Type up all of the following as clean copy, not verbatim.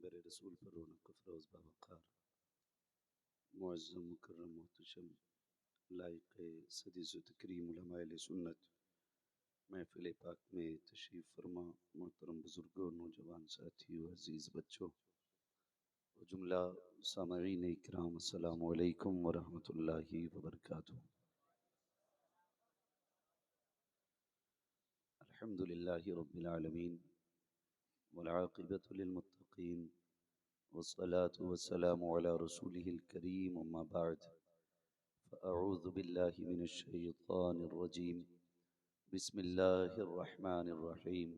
पैगम्बर रसूल पर रौनक अफरोज़ बावक़ार मुअज़्ज़म मुकर्रम मोहतशम लाइक़ सदीस व तकरीम उलमाए अहले सुन्नत महफ़िल पाक में तशरीफ़ फरमा मोहतरम बुज़ुर्गों, नौजवान साथियों, अज़ीज़ बच्चों व जुमला सामईन इकराम, अस्सलामु अलैकुम व रहमतुल्लाहि व बरकातुहू। अल्हम्दुलिल्लाहि रब्बिल आलमीन वल आक़िबतु लिल मुत्तक़ीन वस्सलातु वस्सलामु अला रसूलिहिल करीम, अम्मा बअद, फ़अऊज़ु बिल्लाहि मिनश शैतानिर रजीम, बिस्मिल्लाहिर रहमानिर रहीम,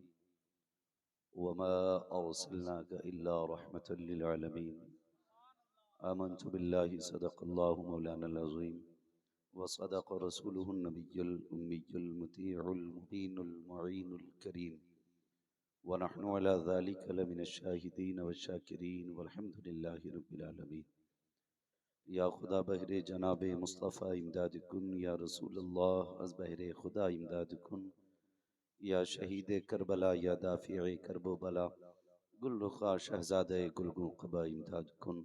वमा अर्सलनाका इल्ला रहमतल लिल आलमीन, आमन्तु बिल्लाहि सदक़ल्लाहु मौलानाल अज़ीम व सदक़ रसूलुहुन नबियुल उम्मियुल मुतीउल मुबीनुल मुईनुल करीम व नहनु अला ज़ालिका लमिनश शाहिदीन वश्शाकिरीन वल्हम्दुलिल्लाहि रब्बिल आलमीन। या खुदा बहरे जनाब मुस्तफ़ा इमदाद कुन, या रसूलल्लाह अज़ बहरे खुदा इमदाद कुन, या शहीद करबला, या दाफ़िए करबो बला, गुल रुखा शहज़ादे गुलगो क़बा इमदाद कुन।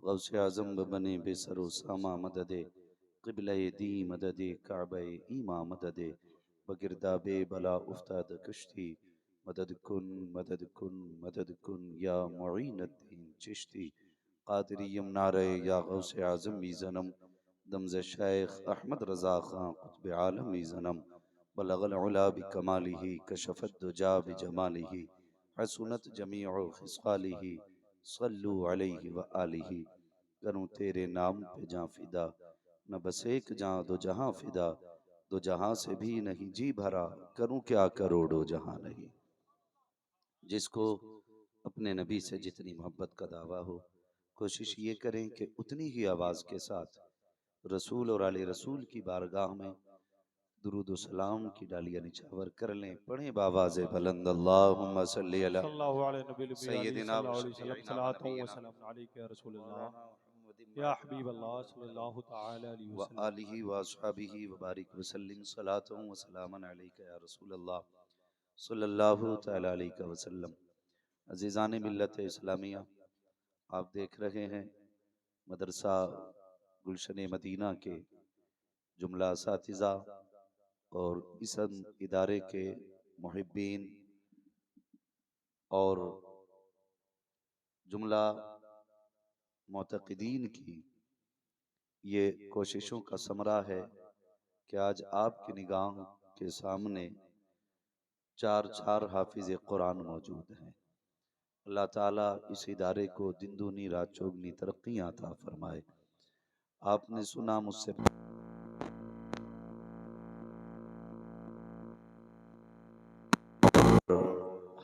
गौसे आज़म बने बेसरो सामा मददे क़िबले दी मददे काबे ईमा मददे बगिरदाबे बला उफ्ताद कश्ती मदद कुन मदद कुन मदद कुन, या मुईनुद्दीन चिश्ती क़ादिरी यमनारे, या गौसे आज़म मीज़नम दमज़ शेख अहमद रज़ा ख़ां क़ुत्ब आलम मीज़नम बलगल उला बिकमालिही कशफ़त दुजा बिजमालिही हसुनत जमीउ ख़िसालिही सल्लु अलैहि व आलिही। करूँ तेरे नाम पे जाँ फ़िदा, न बस एक जाँ दो जहाँ फ़िदा, दो जहाँ से भी नहीं जी भरा, करूँ क्या करोड़ों जहाँ नहीं। जिसको अपने नबी से जितनी मोहब्बत का दावा हो, कोशिश ये करें कि उतनी ही आवाज़ के साथ रसूल और आले रसूल की बारगाह में दुरूद व सलाम की डालियाँ निछावर कर लें। पढ़ें बावाज़े बुलंद, अल्लाहुम्मा सल्ली अला सल्लल्लाहु अलैहि नबी अली सय्यदिना व सल्लल्लाहु अलैहि वसल्लम, शफ़ीइना व सलातो व नबीना सलाम अलैका या रसूल अल्लाह, मौलाना मुहम्मदिन या माहिर हबीब अल्लाह अहमद मुकर्रम सल्लल्लाहु तआला अलैहि व वसल्लम। आलिहि व अस्हाबिहि व बारिक व सल्लिम सलातन व सलामन अलैका या रसूल अल्लाह सल्लल्लाहु तआला अलैहि वसल्लम। अज़ीज़ान मिल्लत इस्लामिया, आप देख रहे हैं मदरसा गुलशन मदीना के जुमला असातिज़ा और इस इदारे के मुहिब्बीन और जुमला मोतक़दीन की ये कोशिशों का समरा है कि आज आपकी निगाह के सामने चार हाफिज़ कुरान मौजूद हैं। अल्लाह ताला इस इदारे को दिन दूनी रात चौगनी तरक्कियाँ अता फरमाए। आपने सुना मुझसे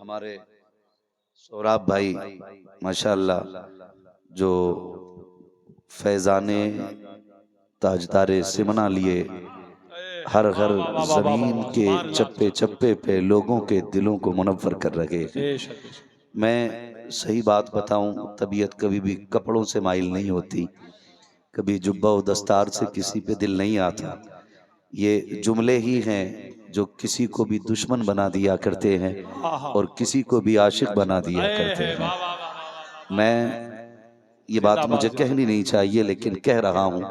हमारे सौराब भाई माशाअल्लाह जो फैज़ाने ताजदारे सिमना लिए हर हर जमीन के चप्पे चप्पे पे लोगों के दिलों को मुनव्वर कर रहे हैं। मैं सही बात बताऊं, तबीयत कभी भी कपड़ों से माइल नहीं होती, कभी जुब्बा व दस्तार से किसी पे दिल नहीं आता। ये जुमले ही हैं जो किसी को भी दुश्मन बना दिया करते हैं और किसी को भी आशिक बना दिया करते हैं। मैं ये बात मुझे कहनी नहीं चाहिए लेकिन कह रहा हूँ।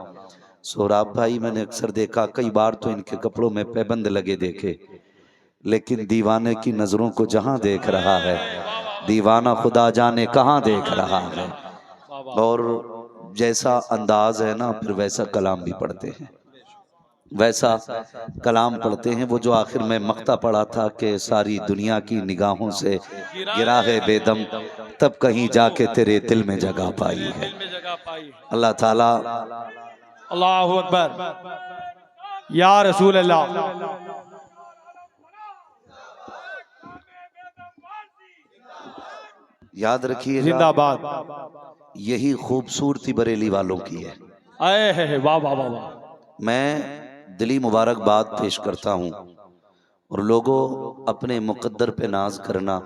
सोहराब भाई, मैंने अक्सर देखा, कई बार तो इनके कपड़ों में पैबंद लगे देखे, लेकिन दीवाने की नजरों को जहां देख रहा है, दीवाना खुदा जाने कहां देख रहा है। और जैसा अंदाज है ना, फिर वैसा कलाम भी पढ़ते हैं, वैसा कलाम पढ़ते हैं। वो जो आखिर में मक्ता पढ़ा था कि सारी दुनिया की निगाहों से गिरा है बेदम, तब कहीं जाके तेरे दिल में जगह पाई है। अल्लाह ताला अल्लाहु अकबर, या रसूल अल्लाह। याद रखिएगा, जिंदाबाद। यही खूबसूरती बरेली वालों की है। आए है, वाह वाह वाह वाह। मैं दिली मुबारकबाद पेश करता हूँ और लोगों अपने मुकद्दर पे नाज करना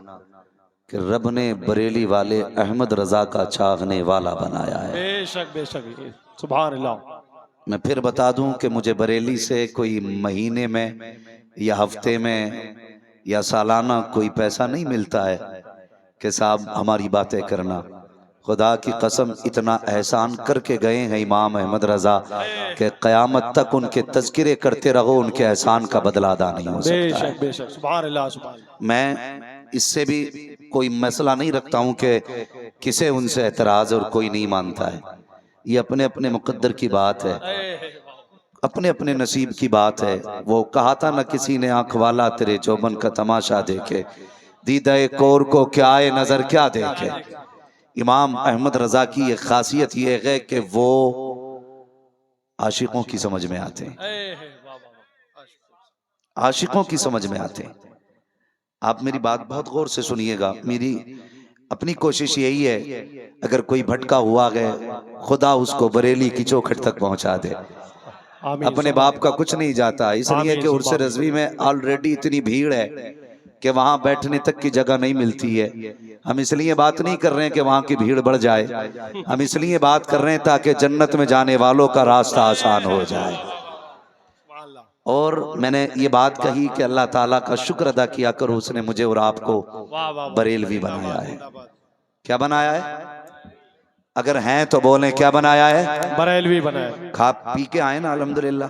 कि रब ने बरेली वाले अहमद रजा का चाहने वाला बनाया है। बेशक बेशक, सुभान अल्लाह। मैं फिर बता दूं कि मुझे बरेली से कोई महीने में या हफ्ते में या सालाना कोई पैसा नहीं मिलता है, कि साहब हमारी बातें करना। खुदा की कसम इतना एहसान करके गए हैं इमाम अहमद रजा कि क़यामत तक उनके तज़किरे करते रहो, उनके एहसान का बदला अदा नहीं हो सकता है। बेशक सुभान अल्लाह सुभान अल्लाह। मैं इससे भी कोई मसला नहीं रखता हूँ कि किसे उनसे एतराज़ और कोई नहीं मानता है। ये अपने अपने मुकद्दर की बात है, अपने अपने नसीब की बात है। वो कहा था ना किसी ने, आंख वाला तेरे चौबन का तमाशा देखे, दीदा कोर को क्या है नजर क्या देखे। इमाम अहमद रजा की एक खासियत ये है कि वो आशिकों की समझ में आते हैं, आशिकों की समझ में आते हैं। आप मेरी बात बहुत गौर से सुनिएगा। मेरी अपनी कोशिश यही है, अगर कोई भटका हुआ है खुदा उसको बरेली की चौखट तक पहुंचा दे। अपने बाप का कुछ नहीं जाता, इसलिए कि उर्स रज़वी में ऑलरेडी इतनी भीड़ है कि वहां बैठने तक की जगह नहीं मिलती है। हम इसलिए बात नहीं कर रहे हैं कि वहां की भीड़ बढ़ जाए, हम इसलिए बात कर रहे हैं ताकि जन्नत में जाने वालों का रास्ता आसान हो जाए। और मैंने ये बात कही कि अल्लाह ताला का शुक्र अदा किया करो, उसने मुझे और आपको बरेलवी बनाया है। क्या बनाया है? अगर हैं तो बोलें क्या बनाया है? बरेलवी बनाया। खा पी के आए ना अल्हम्दुलिल्लाह।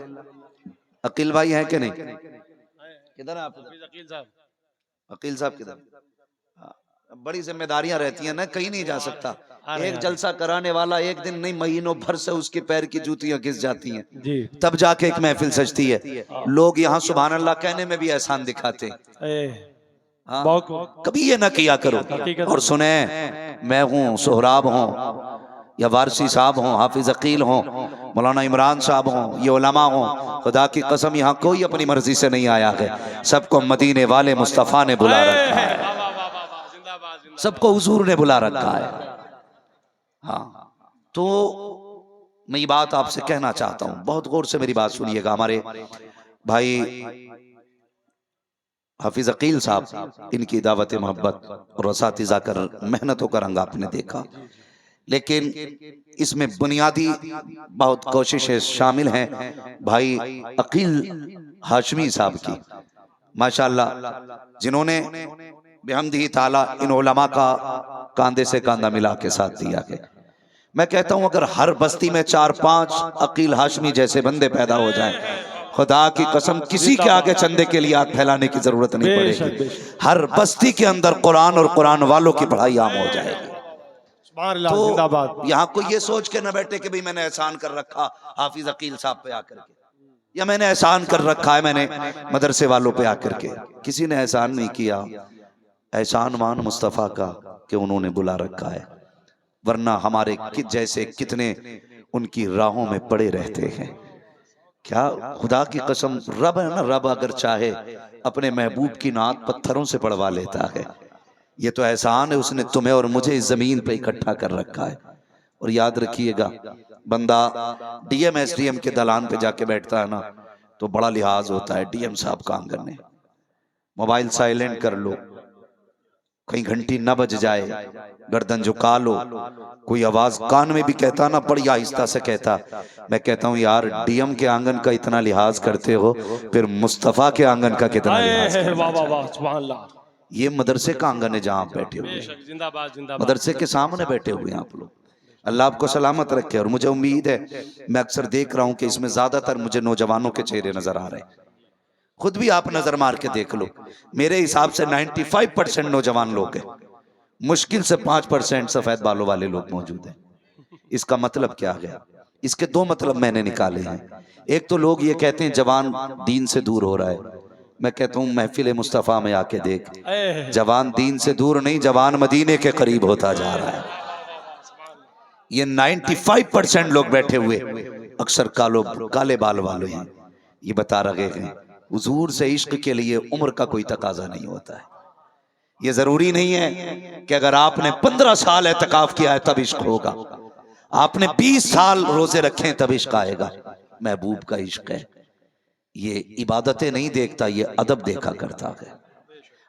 अकील भाई हैं कि नहीं? किधर आप? अकील साहब किधर? बड़ी जिम्मेदारियां रहती हैं ना, कहीं नहीं जा सकता। एक जलसा कराने वाला एक दिन नहीं, महीनों भर से उसके पैर की जूतियां घिस जाती हैं जी। तब जाके एक महफिल सजती है। लोग यहाँ सुभान अल्लाह कहने में भी एहसान दिखाते हैं। हाँ, कभी ये ना किया करो। और सुने, मैं हूँ, सोहराब हूँ या वारसी साहब हों, हाफिज अकील हों, मौलाना इमरान साहब हों, ये उलमा हों, खुदा की कसम यहाँ कोई अपनी मर्जी से नहीं आया है। सबको मदीने वाले मुस्तफ़ा ने बुला रखा है, सबको हुजूर ने बुला रखा है। हाँ, तो मैं ये बात आपसे कहना चाहता हूँ, बहुत गौर से मेरी बात सुनिएगा। हमारे भाई हाफिज अकील साहब, इनकी दावत मोहब्बत और असातिज़ा कर मेहनतों का रंग आपने देखा, लेकिन इसमें बुनियादी बहुत कोशिशें शामिल हैं भाई अकील हाशमी साहब की, माशाअल्लाह, जिन्होंने बेहम्दिही ताला इन उलमा का कांधे से कांधा मिला के साथ दिया है। मैं कहता हूं अगर हर बस्ती में 4-5 अकील हाशमी जैसे बंदे पैदा हो जाएं, खुदा की कसम किसी के आगे चंदे के लिए हाथ फैलाने की जरूरत नहीं पड़ेगी। हर बस्ती के अंदर कुरान और कुरान वालों की पढ़ाई आम हो जाएगी। तो यहाँ कोई ये सोच के न बैठे कि भाई मैंने एहसान कर रखा हाफिज अकील साहब पे आकर के, या मैंने एहसान कर रखा है मैंने मदरसे वालों पे आकर के। किसी ने एहसान नहीं किया, एहसान मान मुस्तफ़ा का कि उन्होंने बुला रखा है, वरना हमारे जैसे कितने उनकी राहों में पड़े रहते हैं। क्या खुदा की कसम, रब है ना, रब अगर चाहे अपने महबूब की नात पत्थरों से पढ़वा लेता है। ये तो एहसान है, उसने तुम्हें और मुझे इस जमीन पे इकट्ठा कर रखा है। और याद रखिएगा, बंदा डीएम एसडीएम के दलान पे जाके बैठता है ना, तो बड़ा लिहाज होता है डीएम साहब का आंगन में। मोबाइल साइलेंट कर लो, कहीं घंटी न बज जाए, गर्दन झुका लो, कोई आवाज कान में भी कहता ना, बड़ी आहिस्ता से कहता। मैं कहता हूँ यार, डीएम के आंगन का इतना लिहाज करते हो, फिर मुस्तफा के आंगन का कितना लिहाज करते। ये मदरसे का आंगन है जहां आप बैठे हुए हैं, मदरसे के सामने बैठे हुए हैं आप लोग। अल्लाह आपको सलामत रखे। और मुझे उम्मीद है, मैं अक्सर देख रहा हूं कि इसमें ज्यादातर मुझे नौजवानों के चेहरे नजर आ रहे हैं। खुद भी आप नजर मार के देख लो, मेरे हिसाब से 95% नौजवान लोग हैं, मुश्किल से 5% सफेद बालों वाले लोग मौजूद हैं। इसका मतलब क्या है? इसके दो मतलब मैंने निकाले हैं। एक तो लोग ये कहते हैं जवान दीन से दूर हो रहा है। मैं कहता हूँ महफिल मुस्तफ़ा में आके देख, जवान दीन से दूर नहीं, जवान मदीने के करीब होता जा रहा है। ये 95% लोग बैठे हुए अक्सर काले बाल वाले हैं। ये बता रहे हैं हुजूर से इश्क के लिए उम्र का कोई तकाजा नहीं होता है। ये जरूरी नहीं है कि अगर आपने 15 साल एतकाफ किया है तब इश्क होगा, आपने 20 साल रोजे रखे तब इश्क आएगा। महबूब का इश्क है, ये इबादतें नहीं देखता, ये अदब देखा करता है,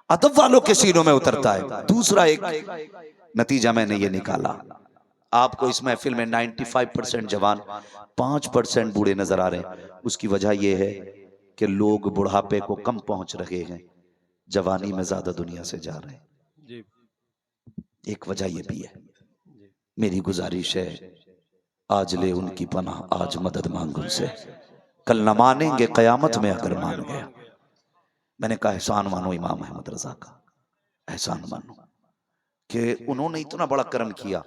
अदब वालों के सीनों में उतरता है। दूसरा एक नतीजा मैंने ये निकाला, आपको इस महफिल में 95% जवान, 5% बूढ़े नजर आ रहे हैं। उसकी वजह यह है कि लोग बुढ़ापे को कम पहुंच रहे हैं, जवानी में ज्यादा दुनिया से जा रहे हैं। एक वजह ये भी है, मेरी गुजारिश है आज ले उनकी पनाह, आज मदद मांग उनसे, कल न मानेंगे कयामत में अगर मान गया। मैंने कहा एहसान मानो इमाम अहमद रजा का, एहसान मानो कि उन्होंने इतना बड़ा कर्म किया।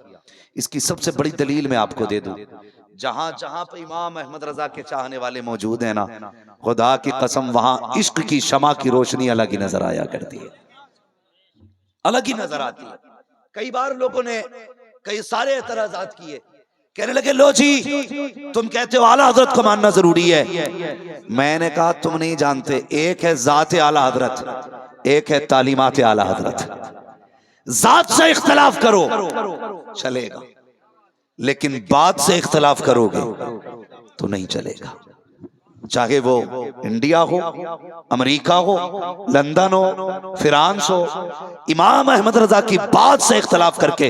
इसकी सबसे बड़ी दलील मैं आपको दे दूं, जहां जहां पे इमाम अहमद रजा के चाहने वाले मौजूद हैं ना, खुदा की कसम वहां इश्क की शमा की रोशनी अलग ही नजर आया करती है, अलग ही नजर आती है। कई बार लोगों ने कई सारे एतराजात किए, कहने लगे लो जी तुम कहते हो आला हजरत को मानना जरूरी है। मैंने कहा तुम नहीं जानते, एक है जाते आला हजरत, एक है तालीमात आला हजरत। जात से इख्तलाफ करो चलेगा, लेकिन बात से इख्तलाफ करोगे तो नहीं चलेगा। चाहे वो इंडिया हो, अमेरिका हो, लंदन हो, फ्रांस हो, इमाम अहमद रजा की बात से इख्तलाफ करके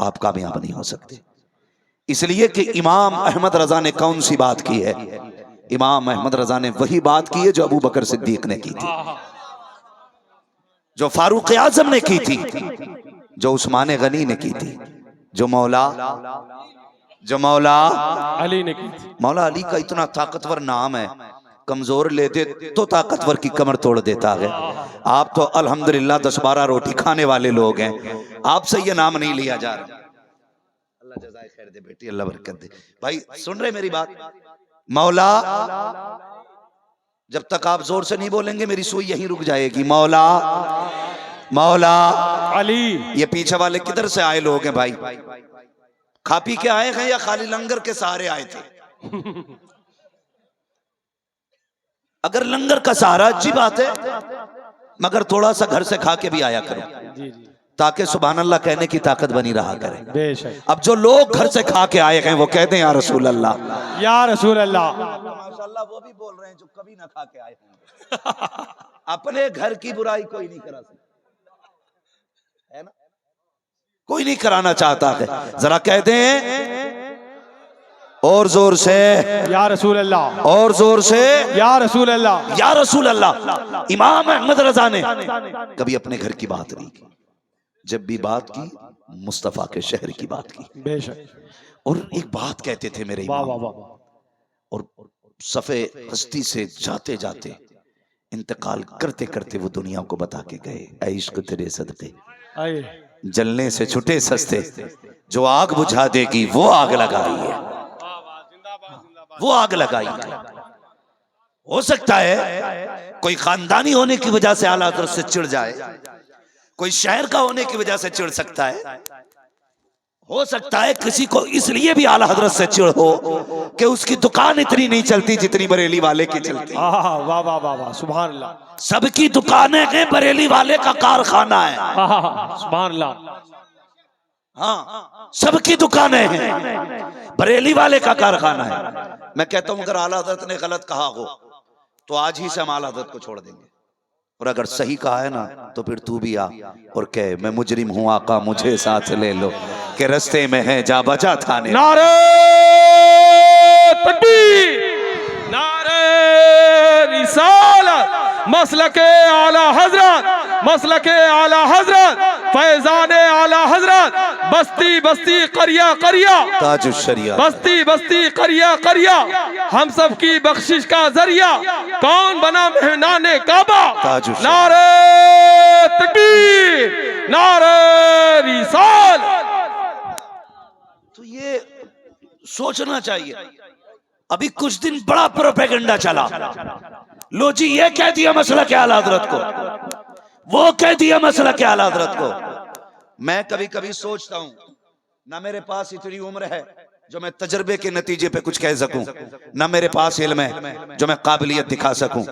आप कामयाब नहीं हो सकते। इसलिए कि इमाम अहमद रजा ने कौन सी बात की है? इमाम अहमद रजा ने वही बात की है जो अबू बकर सिद्दीक ने की थी, जो फारूक आजम ने की थी, जो उस्मान गनी ने की थी, जो मौला अली ने की थी। मौला अली का इतना ताकतवर नाम है, कमजोर लेते तो ताकतवर की कमर तोड़ देता है। आप तो अल्हम्दुलिल्लाह 10-12 रोटी खाने वाले लोग हैं, आपसे ये नाम नहीं लिया जा रहा। अल्लाह जज़ाए खैर दे बेटी, अल्लाह बरकत दे। भाई सुन रहे मेरी बात? मौला, जब तक आप जोर से नहीं बोलेंगे मेरी सुई यहीं रुक जाएगी। मौला मौला अली। ये पीछे वाले किधर से आए लोग हैं भाई? खा पी के आए हैं या खाली लंगर के सहारे आए थे? अगर लंगर का सहारा अच्छी बात है, मगर थोड़ा सा घर से खा के भी आया करो, ताकि सुभान अल्लाह कहने की ताकत बनी रहा करे। बेशक। अब जो लोग घर से खा के आए हैं वो कहते हैं या रसूल अल्लाह, या रसूल अल्लाह। माशाअल्लाह वो भी बोल रहे हैं जो कभी ना खा के आए हैं। अपने घर की बुराई कोई नहीं करा सकता है ना, कोई नहीं कराना चाहता है। जरा कहते हैं और जोर से या रसूल अल्लाह, और जोर से या रसूल अल्लाह, या रसूल अल्लाह। इमाम अहमद रजा ने कभी अपने घर की बात नहीं की, जब भी बात की मुस्तफा के शहर की बात की। बेशक। और एक बात कहते थे मेरे वाह इमाम, वाह वाह। और सफ़े हस्ती से जाते जाते इंतकाल करते करते वो दुनिया को बता के गए, ऐ इश्क तेरे सदके जलने से छुटे सस्ते, जो आग बुझा देगी वो आग लगाई है, वो आग लगाई है। हो सकता है कोई खानदानी होने की वजह से आला हज़रत से चिढ़ जाए, कोई शहर का होने की वजह से चिढ़ सकता है, हो सकता है किसी को इसलिए भी आला हज़रत से चिढ़ हो कि उसकी दुकान इतनी नहीं चलती जितनी बरेली वाले की चलती। वाह वाह वाह वाह, सुभान अल्लाह। सबकी दुकानें हैं, बरेली वाले का कारखाना है। सुभान अल्लाह। हाँ, सबकी दुकानें हैं, बरेली वाले का कारखाना है। मैं कहता हूं अगर आला हज़रत ने गलत कहा हो तो आज ही से हम आला हज़रत को छोड़ देंगे, और अगर सही कहा है ना तो फिर तू भी आ और कह मैं मुजरिम हूं आका मुझे साथ ले लो, के रस्ते में है जा बजा थाने। नारे तकबीर, नारे रिसालत, मसलके आला हजरत, मसलके आला हजरत, फैजाने आला हजरत, बस्ती बस्ती करिया करिया, ताजुश शरिया, बस्ती बस्ती करिया करिया, हम सब की बख्शिश का जरिया, कौन बना मेहमाने काबा। ताजुश नारे तकबीर, नारे रिसालत। तो ये सोचना चाहिए। अभी कुछ दिन बड़ा प्रोपेगेंडा चला, लो जी ये कह दिया मसला क्या आला हज़रत को, वो कह दिया मसला क्या आला हज़रत को। मैं कभी कभी सोचता हूं ना मेरे पास इतनी उम्र है जो मैं तजर्बे के नतीजे पे कुछ कह सकूं, ना मेरे पास इल्म है जो मैं काबिलियत दिखा सकूं।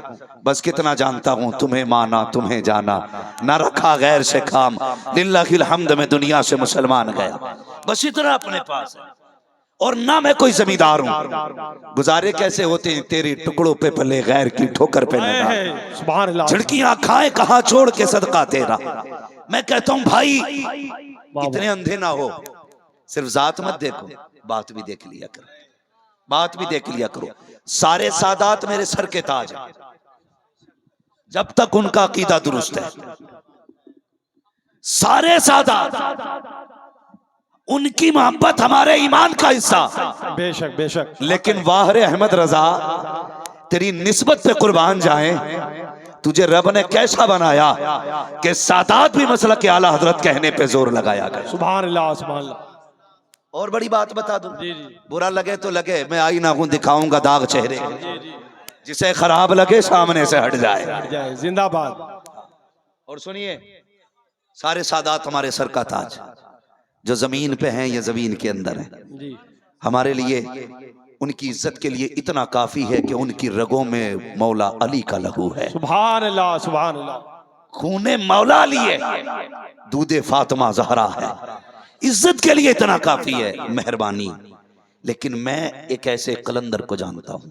बस कितना जानता हूं, तुम्हें माना तुम्हें जाना, ना रखा गैर से काम, लिल्लाहिल हम्द में दुनिया से मुसलमान गया। बस इतना अपने पास है, और ना मैं कोई जमींदार हूं। गुजारे कैसे होते हैं तेरे टुकड़ों पे पले गैर की ठोकर पे लगा, झिड़कियां खाए कहां छोड़ के सदका तेरा। मैं कहता हूं भाई इतने अंधे ना हो, सिर्फ जात मत देखो, बात भी देख लिया करो, बात भी देख लिया करो। सारे सादात मेरे सर के ताज हैं, जब तक उनका अकीदा दुरुस्त है। सारे सादात, उनकी मोहब्बत हमारे ईमान का हिस्सा। बेशक बेशक। लेकिन वाहरे अहमद रजा, तेरी निस्बत पे कुर्बान जाए, तुझे रब ने कैसा बनाया कि सादात भी मसलक के आला हजरत कहने पे जोर लगाया गया। सुभान अल्लाह सुभान अल्लाह। और बड़ी बात बता दूं, जी जी बुरा लगे तो लगे, मैं आई ना हूं दिखाऊंगा दाग चेहरे, जिसे खराब लगे सामने से हट जाए। हट जाए, जिंदाबाद। और सुनिए, सारे सादात हमारे सर का ताज, जो जमीन पे हैं या जमीन के अंदर हैं, जी हमारे लिए उनकी इज्जत के लिए इतना काफी है कि उनकी रगों में मौला अली का लहू है। सुभान अल्लाह सुभान अल्लाह। खूने मौला लिए दूधे फातिमा जहरा है, इज्जत के लिए इतना काफी है, मेहरबानी। लेकिन मैं एक ऐसे कलंदर को जानता हूं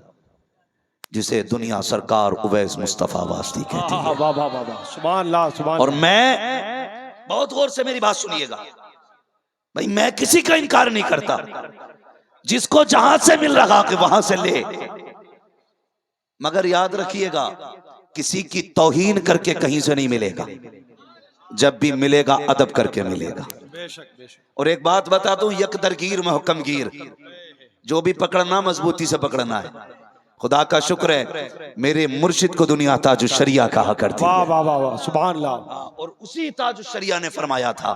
जिसे दुनिया सरकार उवैस मुस्तफा वास्ती कहती है। वाह वाह वाह, सुभान अल्लाह सुभान। और मैं, बहुत गौर से मेरी बात सुनिएगा भाई, मैं किसी का इनकार नहीं करता, जिसको जहां से मिल रहा कि वहां से ले, मगर याद रखिएगा किसी की तौहीन करके कहीं से नहीं मिलेगा, जब भी मिलेगा अदब करके मिलेगा। बेशक बेशक। और एक बात बता दूं, यकदरगीर महकमगीर, जो भी पकड़ना मजबूती से पकड़ना है। खुदा का शुक्र है मेरे मुर्शिद को दुनिया ताजुश शरिया कहा करती है। वाह वाह वाह वाह, सुभान अल्लाह। और उसी ताजुश शरिया ने फरमाया था,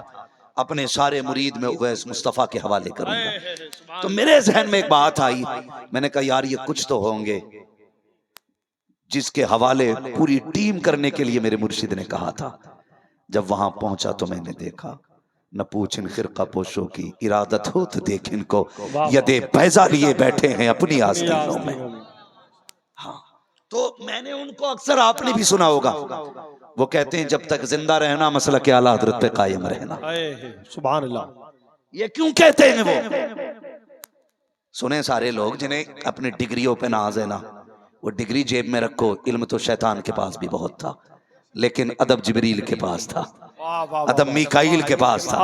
अपने सारे मुरीद में उवैस मुस्तफा के हवाले करूंगा। तो मेरे जहन में एक बात आई, मैंने कहा यार ये कुछ तो होंगे जिसके हवाले पूरी टीम करने के लिए मेरे मुर्शिद ने कहा था। जब वहां पहुंचा तो मैंने देखा, न पूछ इन खिरका पोशों की इरादत हो तो देख इनको, यदे पैजा लिए बैठे हैं अपनी आस्तीनों में। हाँ, तो मैंने उनको अक्सर, आपने भी सुना होगा, वो कहते हैं जब तक जिंदा रहना मसलक के आला हजरत पे कायम रहना। सुभान अल्लाह। ये क्यों कहते हैं वो? सुने सारे लोग जिन्हें अपनी डिग्रियों पे नाज है ना, वो डिग्री जेब में रखो, इल्म तो शैतान के पास भी बहुत था, लेकिन अदब जिब्रील के पास था, अदब मीकाईल के पास था,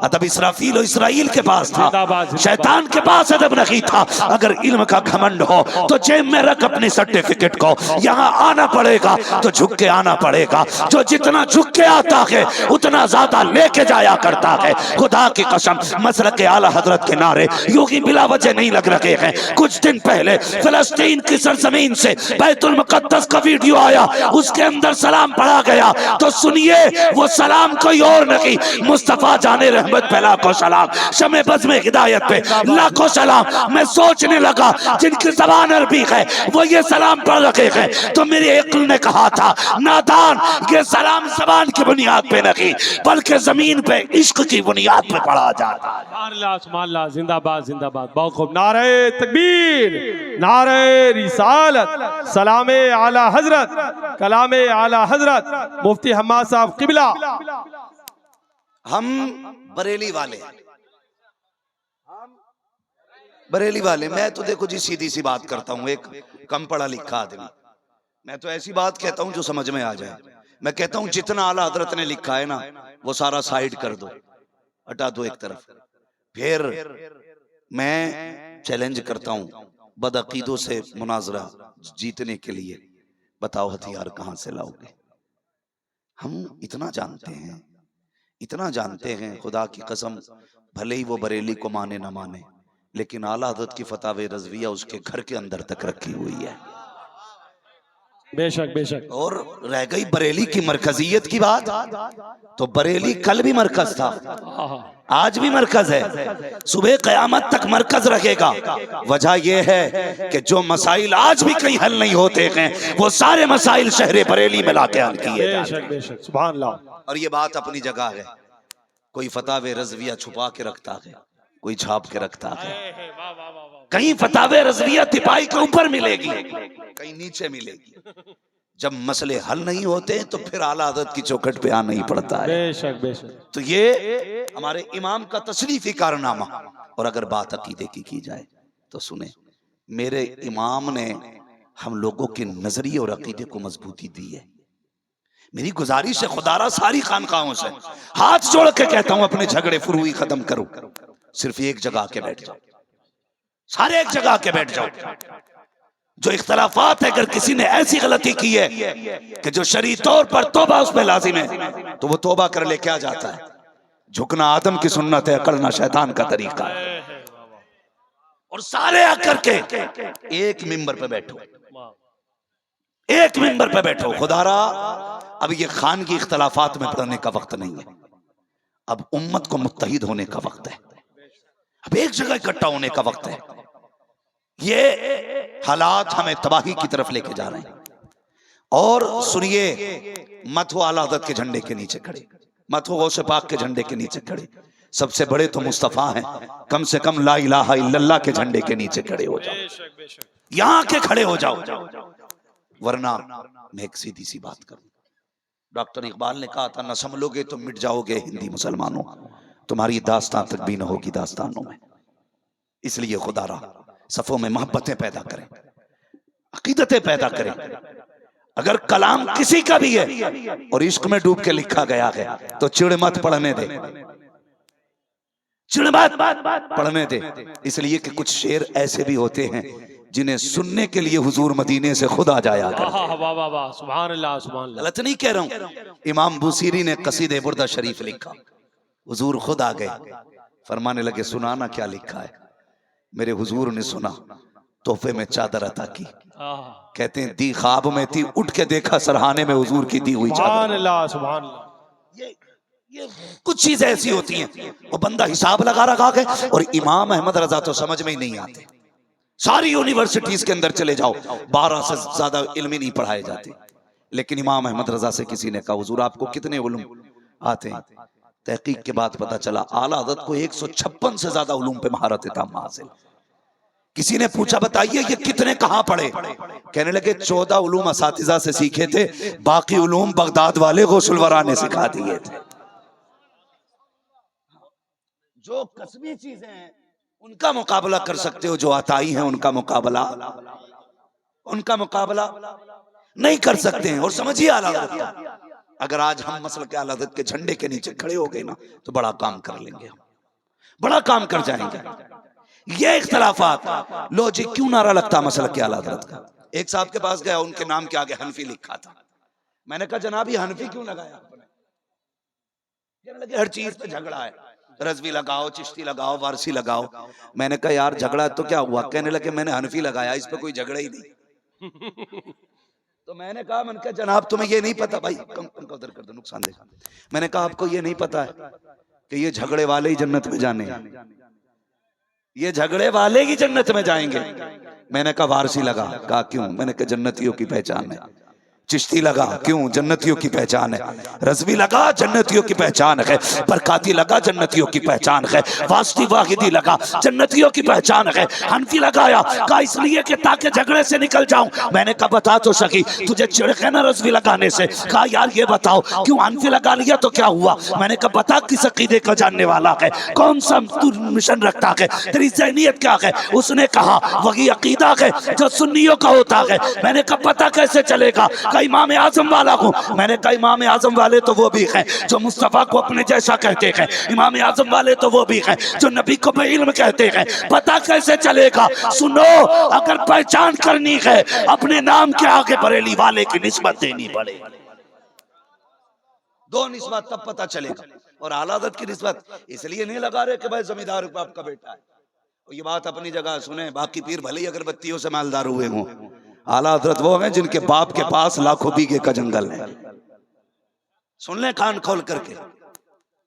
अदब इसराफील और इसराइल के पास था, शैतान के पास अदब नहीं था। अगर इल्म का घमंड हो तो जेब में रख अपने सर्टिफिकेट को, यहाँ आना पड़ेगा तो झुक के आना पड़ेगा। जो जितना झुक के आता है उतना ज्यादा लेके जाया करता है। खुदा की कसम, मसलक के आला हजरत के नारे यूं ही बिला वजह नहीं लग रहे हैं। कुछ दिन पहले फिलिस्तीन की सरजमीन से बैतुल मुकद्दस का वीडियो आया, उसके अंदर सलाम पढ़ा गया, तो सुनिए वो सलाम कोई और नहीं, मुस्तफा जाने रहमत पे लाखों सलाम, शमे बज़ में हिदायत पे लाखों सलाम। मैं सोचने लगा जिनकी ज़बान अरबी है वो ये सलाम पढ़ रखे हैं, तो मेरे अक्ल ने कहा था नादान, ये सलाम ज़बान की बुनियाद पे नहीं बल्कि जमीन पे इश्क की बुनियाद पे पढ़ा जाता है। सुभान अल्लाह सुभान अल्लाह, जिंदाबाद जिंदाबाद। बहुत खूब, नारे तकबीर, नारे रिसालत, सलामे आला हजरत, कलामे आला हजरत मुफ्ती हम्माद साहब किबला। हम बरेली वाले, बरेली वाले, मैं तो देखो जी सीधी सी बात करता हूँ, एक कम पढ़ा लिखा आदमी, मैं तो ऐसी बात कहता हूँ जो समझ में आ जाए। मैं कहता हूँ जितना आला हजरत ने लिखा है ना वो सारा साइड कर दो, हटा दो एक तरफ। फिर मैं चैलेंज करता हूँ बदअकीदों से मुनाजरा जीतने के लिए, बताओ हथियार कहां से लाओगे? हम इतना जानते हैं, इतना जानते हैं, खुदा की कसम, भले ही वो बरेली को माने ना माने, लेकिन आला हज़रत की फतावे रज़विया उसके घर के अंदर तक रखी हुई है। बेशक बेशक। और रह गई बरेली की मरकजियत की बात, तो बरेली कल भी मरकज था, आज भी मरकज है, सुबह क़यामत तक मरकज रहेगा। वजह यह है कि जो मसाइल आज भी कहीं हल नहीं होते हैं वो सारे मसाइल शहर बरेली में लाके हल किए जाते हैं। बेशक सुभान अल्लाह। और ये बात अपनी जगह है, कोई फतावे रज़विया छुपा के रखता है, कोई छाप के रखता है। कहीं फतावे रज़विया तिपाही के ऊपर मिलेगी, कहीं नीचे मिलेगी। जब मसले हल नहीं होते तो फिर आला हज़रत की चौखट पे आना ही पड़ता है। बेशक बेशक। तो ये हमारे इमाम का तशरीफी कारनामा। और अगर बात अकीदे की जाए तो सुने, मेरे इमाम ने हम लोगों के नजरिए और अकीदे को मजबूती दी है। मेरी गुजारिश है खुदारा सारी खानकाहों से हाथ जोड़ के कहता हूं, अपने झगड़े फुरुई खत्म करो, सिर्फ एक जगह के बैठ जाओ, सारे एक जगह के बैठ जाओ। जो इख्तलाफात है, अगर किसी ने ऐसी गलती की है कि जो शरई तौर पर तौबा उस पर लाजिम है, तो वो तौबा कर ले। क्या जाता है? झुकना आदम की सुन्नत है, अकड़ना शैतान का तरीका है। और सारे आकर के एक मिंबर पे बैठो, एक मिंबर पे बैठो। खुदारा अब ये खानगी इख्तलाफात में पड़ने का वक्त नहीं है, अब उम्मत को मुत्तहिद होने का वक्त है, अब एक जगह इकट्ठा होने का वक्त है। ये हालात हमें तबाही की तरफ लेके जा रहे हैं। और सुनिए, मत हो आला हज़रत के झंडे के नीचे खड़े, मत हो गौसे पाक के झंडे के नीचे खड़े, सबसे बड़े तो मुस्तफा हैं, कम से कम ला इलाहा इल्लल्लाह के झंडे के नीचे खड़े हो जाओ, यहां के खड़े हो जाओ। वरना मैं एक सीधी सी बात करूं, डॉक्टर इकबाल ने कहा था, न संभलोगे तो मिट जाओगे हिंदी मुसलमानों, तुम्हारी दास्तान तक भी न होगी दास्तानों में। इसलिए खुदारा सफों में मोहब्बतें पैदा करें, अकीदतें पैदा करें। अगर कलाम किसी का भी है और इश्क में डूब के लिखा गया है तो चिड़ मत पढ़ने दे, चिड़ मत पढ़ने दे। इसलिए कि कुछ शेर ऐसे भी होते हैं जिन्हें सुनने के लिए हुजूर मदीने से खुद आ जाया करते। सुभान अल्लाह, सुभान अल्लाह। गलत नहीं कह रहा हूं। इमाम बुसीरी ने कसीदे बुर्दा शरीफ लिखा, हुजूर खुद आ गए, फरमाने लगे सुनाना क्या लिखा है। मेरे हुजूर ने सुना, तोहफे में चादर अता की। कहते हैं दी ख्वाब में थी, उठ के देखा सरहाने में हुजूर की दी हुई चादर। सुभान अल्लाह, सुभान अल्लाह। ये कुछ चीजें ऐसी होती हैं वो बंदा हिसाब लगा रखा है। और इमाम अहमद रजा तो समझ में ही नहीं आते। सारी यूनिवर्सिटीज के अंदर चले जाओ, 12 से ज्यादा इल्म नहीं पढ़ाए जाते, लेकिन इमाम अहमद रजा से किसी ने कहा हुजूर आपको कितने उलूम आते हैं? तहकीक के बाद पता चला आला हज़रत को 156 से ज्यादा उलूम पे महारत ताम हासिल। किसी ने पूछा बताइए ये कितने कहां पढ़े? कहने लगे 14 उलूम असातिज़ा से सीखे थे, बाकी उलूम बगदाद वाले गौसुल वरा ने सिखा दिए थे। जो कसबी चीजें हैं उनका मुकाबला कर सकते हो, जो अताई हैं उनका मुकाबला नहीं कर सकते हैं। और समझिए आला हज़रत, अगर आज हम मसल के आला हज़रत के झंडे के नीचे खड़े हो गए ना तो बड़ा काम कर लेंगे, हम बड़ा काम कर जाएंगे। ये इख्तलाफात, लो जी क्यों नारा लगता मसल के आला हज़रत का? एक साहब के पास गया, उनके नाम के आगे हनफी लिखा था। मैंने कहा जनाब ये हनफी क्यों लगाया आपने? कहने लगे हर चीज पे झगड़ा है, रज़वी लगाओ, चिश्ती लगाओ, वारसी लगाओ। मैंने कहा यार झगड़ा तो क्या हुआ? कहने लगे मैंने हनफी लगाया, इस पे कोई झगड़ा ही नहीं। तो मैंने कहा जनाब तुम्हें ये नहीं पता भाई, पंखा उधर कर दो, नुकसान देखा। मैंने कहा आपको ये नहीं पता है कि ये झगड़े वाले ही जन्नत में जाने हैं, ये झगड़े वाले ही जन्नत में जाएंगे। मैंने कहा वारसी लगा, कहा क्यों? मैंने कहा जन्नतियों की पहचान है। चिश्ती लगा, क्यों? जन्नतियों की पहचान है। रज़वी लगा, जन्नतियों की पहचान है। बरकाती लगा, जन्नतियों की पहचान है। वास्ती वाहिदी लगा, जन्नतियों की पहचान है। हनफी लगाया, कहा इसलिए कि ताकि झगड़े से निकल जाऊं। मैंने कहा बता तो सकी, तुझे चिढ़ ना रज़वी लगाने से? कहा यार ये बताओ क्यों हनफी लगा लिया तो क्या हुआ? मैंने कहा बता किस अकीदे का जानने वाला है, कौन सा तू मिशन रखता है, तेरी ज़हनियत क्या है? उसने कहा वही अकीदा है जो सुन्नियों का होता है। मैंने कहा पता कैसे चलेगा? इमाम आजम वाला हूं। मैंने कहा इमाम आजम वाले तो वो भी हैं जो मुस्तफा को अपने जैसा कहते हैं, इमाम आजम वाले तो वो भी हैं जो नबी को बेइल्म कहते हैं। पता कैसे चलेगा? सुनो, अगर पहचान करनी है अपने नाम के आगे बरेली वाले की निस्बत देनी पड़ेगी। दो निस्बत तब पता चलेगा। और आला हज़रत की निस्बत इसलिए नहीं लगा रहे कि भाई जमींदार बाप का बेटा है। ये बात अपनी जगह सुने, बाकी पीर भले ही अगरबत्तियों से मालदार हुए हों, आला हज़रत वो हैं जिनके बाप के पास लाखों बीघे का जंगल है। सुन ले कान खोल करके,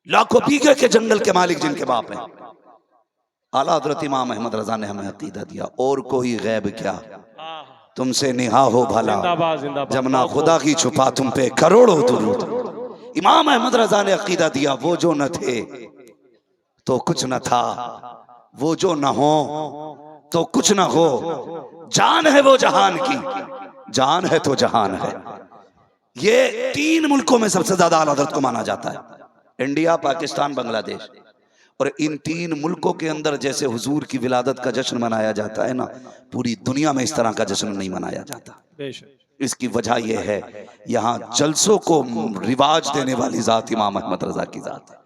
लाखों बीघे के जंगल के मालिक जिनके बाप हैं। आला हज़रत इमाम अहमद रजा ने हमें अकीदा दिया, और कोई गैब क्या तुमसे निहा हो भला, जब ना खुदा की छुपा तुम पे करोड़ों दुरूद। इमाम अहमद रजा ने अकीदा दिया, वो जो न थे तो कुछ न था, वो जो न हो तो कुछ न हो, जान है वो जहान की, जान है तो जहान है। ये 3 मुल्कों में सबसे ज्यादा आला हज़रत को माना जाता है, इंडिया, पाकिस्तान, बांग्लादेश। और इन 3 मुल्कों के अंदर जैसे हुजूर की विलादत का जश्न मनाया जाता है ना, पूरी दुनिया में इस तरह का जश्न नहीं मनाया जाता। इसकी वजह यह है यहाँ जलसों को रिवाज देने वाली जात इमाम अहमद रजा की जात है।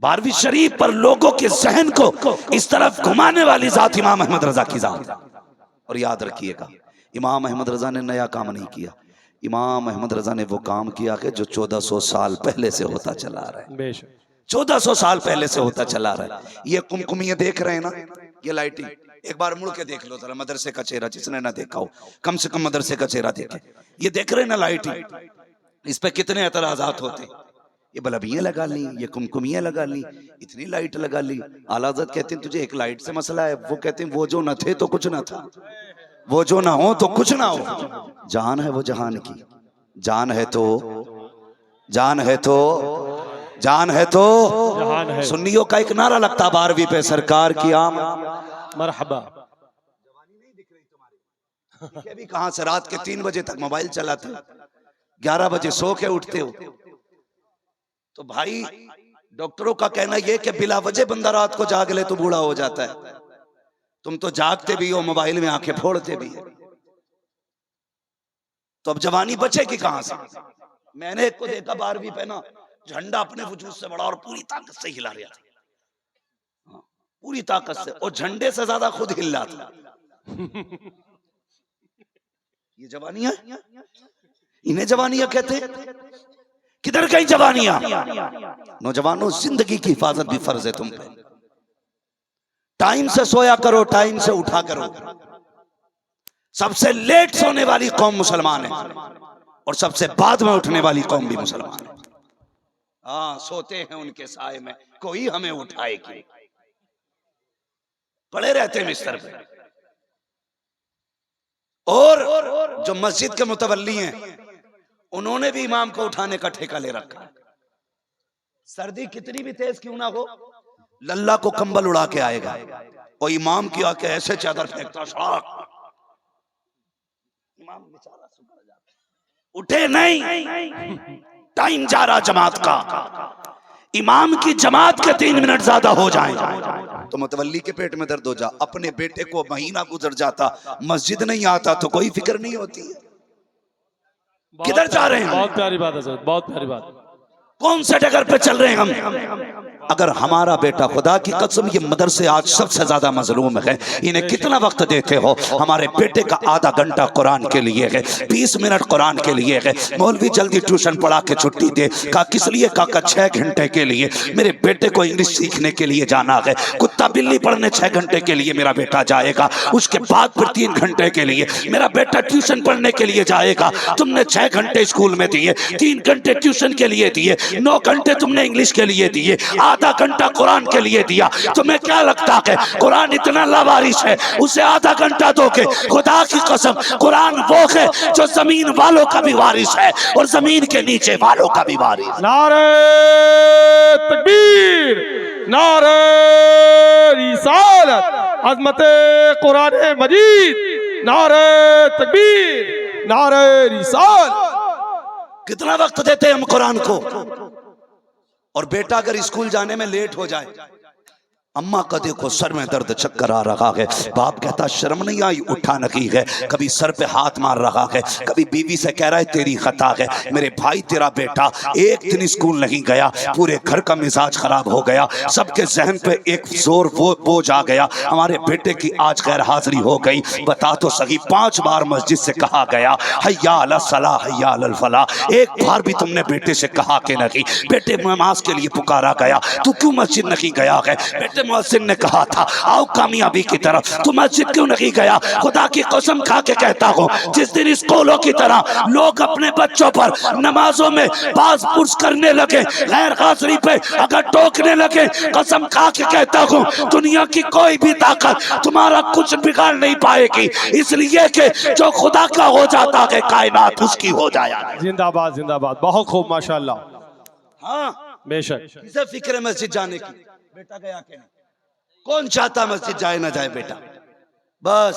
12वीं शरीफ पर लोगों के जहन को इस तरफ घुमाने वाली जात इमाम अहमद रजा की जात। और याद रखिएगा, इमाम अहमद रजा ने नया काम नहीं किया, इमाम अहमद रजा ने वो काम किया कि जो 1400 साल पहले से होता चला रहा है। बेशक 1400 साल पहले से होता चला रहा है। ये कुमकुमिया देख रहे हैं ना, ये लाइटिंग, एक बार मुड़ के देख लो जरा मदरसे का चेहरा, जिसने ना देखा हो कम से कम मदरसे का चेहरा देखे। ये देख रहे हैं ना लाइटिंग, इस पे कितने एतराजात होते हैं। ये बल्बियां लगा ली, ये कुमकुमियां लगा ली, इतनी लाइट लगा ली। आला हज़रत कहते हैं तुझे एक लाइट से मसला है, वो कहते हैं वो जो न थे तो कुछ ना था, वो जो ना हो तो कुछ ना हो। जान है वो जहान की, जान है तो, जान है तो, जान है तो जहान है। सुन्नियों का एक नारा लगता 12वीं पे, सरकार की आम मरहबा। ये भी कहां से, रात के 3 बजे तक मोबाइल चलाते हो, 11 बजे सो के उठते हो। तो भाई डॉक्टरों का कहना यह कि बिला वजह बंदा रात को जाग ले तो बूढ़ा हो जाता है। तुम तो जागते भी हो, मोबाइल में आंखें फोड़ते भी हो, तो अब जवानी बचेगी कहां से। मैंने एक को देखा 12वीं पे ना, झंडा अपने वजूद से बड़ा और पूरी ताकत से हिला रहा था, पूरी ताकत से, और झंडे से ज्यादा खुद हिल रहा था। ये जवानियां, इन्हें जवानियां कहते हैं। किधर गई जवानियां? नौजवानों, जिंदगी की हिफाजत भी फर्ज है तुम पे। टाइम से सोया करो, टाइम से उठा करो। सबसे लेट सोने वाली कौम मुसलमान है, और सबसे बाद में उठने वाली कौम भी मुसलमान है। हाँ, सोते हैं उनके साए में, कोई हमें उठाएगी, पड़े रहते हैं बिस्तर पे। और जो मस्जिद के मुतवल्ली हैं, उन्होंने भी इमाम को उठाने का ठेका ले रखा है। सर्दी कितनी भी तेज क्यों ना हो, लल्ला को कंबल उड़ा के आएगा, और इमाम की आके ऐसे चादर फेंकता, इमाम बेचारा सुधर जाता, उठे नहीं। टाइम जा रहा जमात का, इमाम की जमात के 3 मिनट ज्यादा हो जाएं तो मुतवल्ली के पेट में दर्द हो जा। अपने बेटे को महीना गुजर जाता, मस्जिद नहीं आता तो कोई फिक्र नहीं होती। किधर जा रहे हैं? बहुत प्यारी बात है सर, बहुत प्यारी बात। कौन से डगर पे चल रहे हैं हम? अगर हमारा बेटा, खुदा की कसम ये मदरसे आज सबसे ज्यादा मजलूम है, इन्हें कितना वक्त देते हो? हमारे बेटे का आधा घंटा कुरान के लिए है, 20 मिनट कुरान के लिए है। मौलवी जल्दी ट्यूशन पढ़ा के छुट्टी दे। कहा किस लिए? कहा 6 घंटे के लिए। मेरे बेटे को इंग्लिश सीखने के लिए जाना है। कुत्ता बिल्ली पढ़ने 6 घंटे के लिए मेरा बेटा जाएगा, उसके बाद फिर 3 घंटे के लिए मेरा बेटा ट्यूशन पढ़ने के लिए जाएगा। तुमने 6 घंटे स्कूल में दिए, 3 घंटे ट्यूशन के लिए दिए, 9 घंटे तुमने इंग्लिश के लिए दिए, आधा घंटा कुरान के लिए दिया। तुम्हें क्या लगता है कुरान इतना लावारिस है, उसे आधा घंटा दोगे? खुदा की कसम, कुरान वो है जो जमीन वालों का भी वारिस है और जमीन के नीचे वालों का भी वारिस। नारे तकबीर, नारे रिसालत, अज़मते कुरान मजीद, नारे तकबीर, नारे रिसालत। कितना वक्त देते हैं हम कुरान को? और बेटा अगर स्कूल जाने में लेट हो जाए, अम्मा का देखो सर में दर्द, चक्कर आ रहा है, बाप कहता शर्म नहीं आई, उठा नहीं है, कभी सर पे हाथ मार रहा है, कभी बीवी से कह रहा है तेरी खता है। मेरे भाई तेरा बेटा एक दिन स्कूल नहीं गया, पूरे घर का मिजाज खराब हो गया, सबके जहन पे एक जोर बोझ आ गया, हमारे बेटे की आज गैर हाजिरी हो गई। बता तो सही, 5 बार मस्जिद से कहा गया हय्या अला सलाह हय्या अल फलाह, एक बार भी तुमने बेटे से कहा कि नहीं? बेटे नमाज के लिए पुकारा गया, तू क्यों मस्जिद नहीं गया है? बेटे मुअज्जिन ने कहा था आओ कामयाबी की तरफ, तू मस्जिद क्यों नहीं गया? खुदा की कसम खा के कहता हूँ, जिस दिन स्कूलों की तरह लोग अपने बच्चों पर नमाजों में बाज पुर्स करने लगे, गैर हाजिरी पे अगर टोकने लगे, कसम खा के कहता हूँ दुनिया की कोई भी ताकत तुम्हारा कुछ बिगाड़ नहीं पाएगी, इसलिए कि जो खुदा का हो जाता है कायनात उसकी हो जाया। जिंदाबाद जिंदाबाद, बहुत खूब माशाअल्लाह। हाँ बेशक। किसे फिक्र है मस्जिद जाने की? बेटा गया कि नहीं? कौन चाहता मस्जिद जाए ना जाए बेटा? बस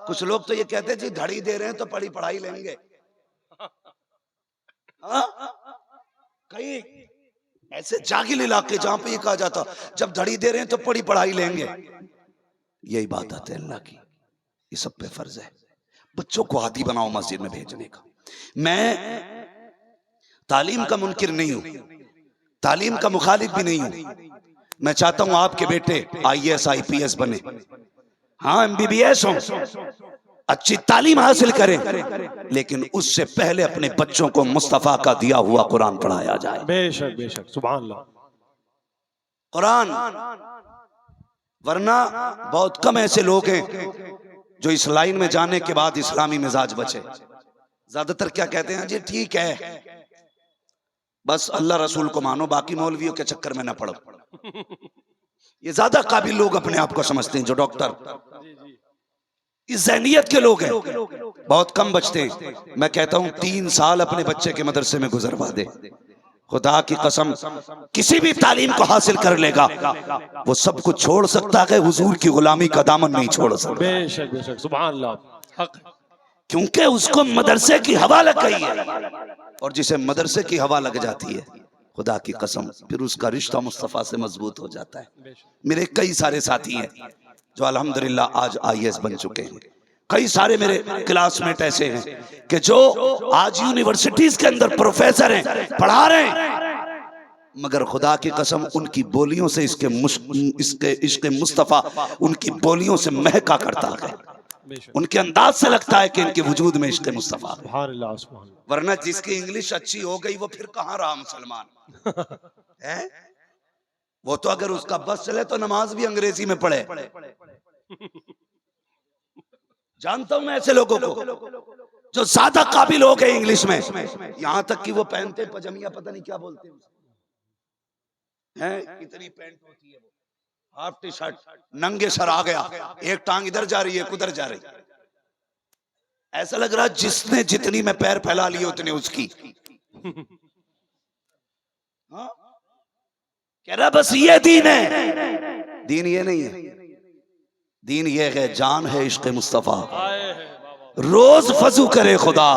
कुछ लोग तो ये कहते जी घड़ी दे रहे हैं तो पढ़ी पढ़ाई लेंगे। कई ऐसे जागिल इलाके जहां पे ये कहा जाता जब घड़ी दे रहे हैं तो पढ़ी पढ़ाई लेंगे। यही बात आती है अल्लाह की, ये सब पे फर्ज है बच्चों को आदी बनाओ मस्जिद में भेजने का। मैं तालीम का मुनकिर नहीं हूं, तालीम का मुखालिफ भी नहीं हूं। मैं चाहता हूं आपके बेटे IAS IPS बने, हाँ MBBS हो, अच्छी तालीम हासिल करें, लेकिन उससे पहले अपने बच्चों को मुस्तफा का दिया हुआ कुरान पढ़ाया जाए। बेशक बेशक, सुभान अल्लाह। कुरान, वरना बहुत कम ऐसे लोग हैं जो इस लाइन में जाने के बाद इस्लामी मिजाज बचे। ज्यादातर क्या कहते हैं, जी ठीक है बस अल्लाह रसूल को मानो, बाकी मौलवियों के चक्कर में ना पड़ो। ये ज्यादा काबिल लोग अपने आप को समझते हैं, जो डॉक्टर इस ज़हनियत के लोग हैं, बहुत कम बचते हैं। मैं कहता हूं 3 साल अपने बच्चे के मदरसे में गुजरवा दे, खुदा की कसम किसी भी तालीम को हासिल कर लेगा, वो सब कुछ छोड़ सकता है, हुजूर की गुलामी का दामन नहीं छोड़ सकता। बेशक बेशक, सुभान अल्लाह। क्योंकि उसको मदरसे की हवा लग गई है, और जिसे मदरसे की हवा लग जाती है, खुदा की कसम फिर उसका रिश्ता मुस्तफा से मजबूत हो जाता है। मेरे कई सारे साथी हैं जो अल्हम्दुलिल्लाह आज IAS बन चुके हैं। कई सारे मेरे क्लासमेट ऐसे हैं कि जो आज यूनिवर्सिटीज के अंदर प्रोफेसर हैं, पढ़ा रहे हैं, मगर खुदा की कसम उनकी बोलियों से इसके इश्क मुस्तफा उनकी बोलियों से महका करता है। उनके अंदाज से लगता है कि इनके वजूद में इश्क मुस्तफा है। वरना जिसकी इंग्लिश अच्छी हो गई वो फिर कहाँ रहा मुसलमान है? वो तो अगर उसका बस चले तो नमाज भी अंग्रेजी में पढ़े। जानता हूं मैं ऐसे लोगों को जो ज्यादा काबिल हो गए इंग्लिश में, यहां तक कि वो पहनते पजामिया, पता नहीं क्या बोलते हैं, इतनी पैंट होती है, वो हाफ टी शर्ट, नंगे सर आ गया, एक टांग इधर जा रही है उधर जा रही, ऐसा लग रहा जिसने जितनी में पैर फैला लिए उतने उसकी। हाँ? कह रहा बस ये दीन है। दीन ये नहीं है, दीन ये है, जान है इश्क मुस्तफा। रोज फजू करे खुदा,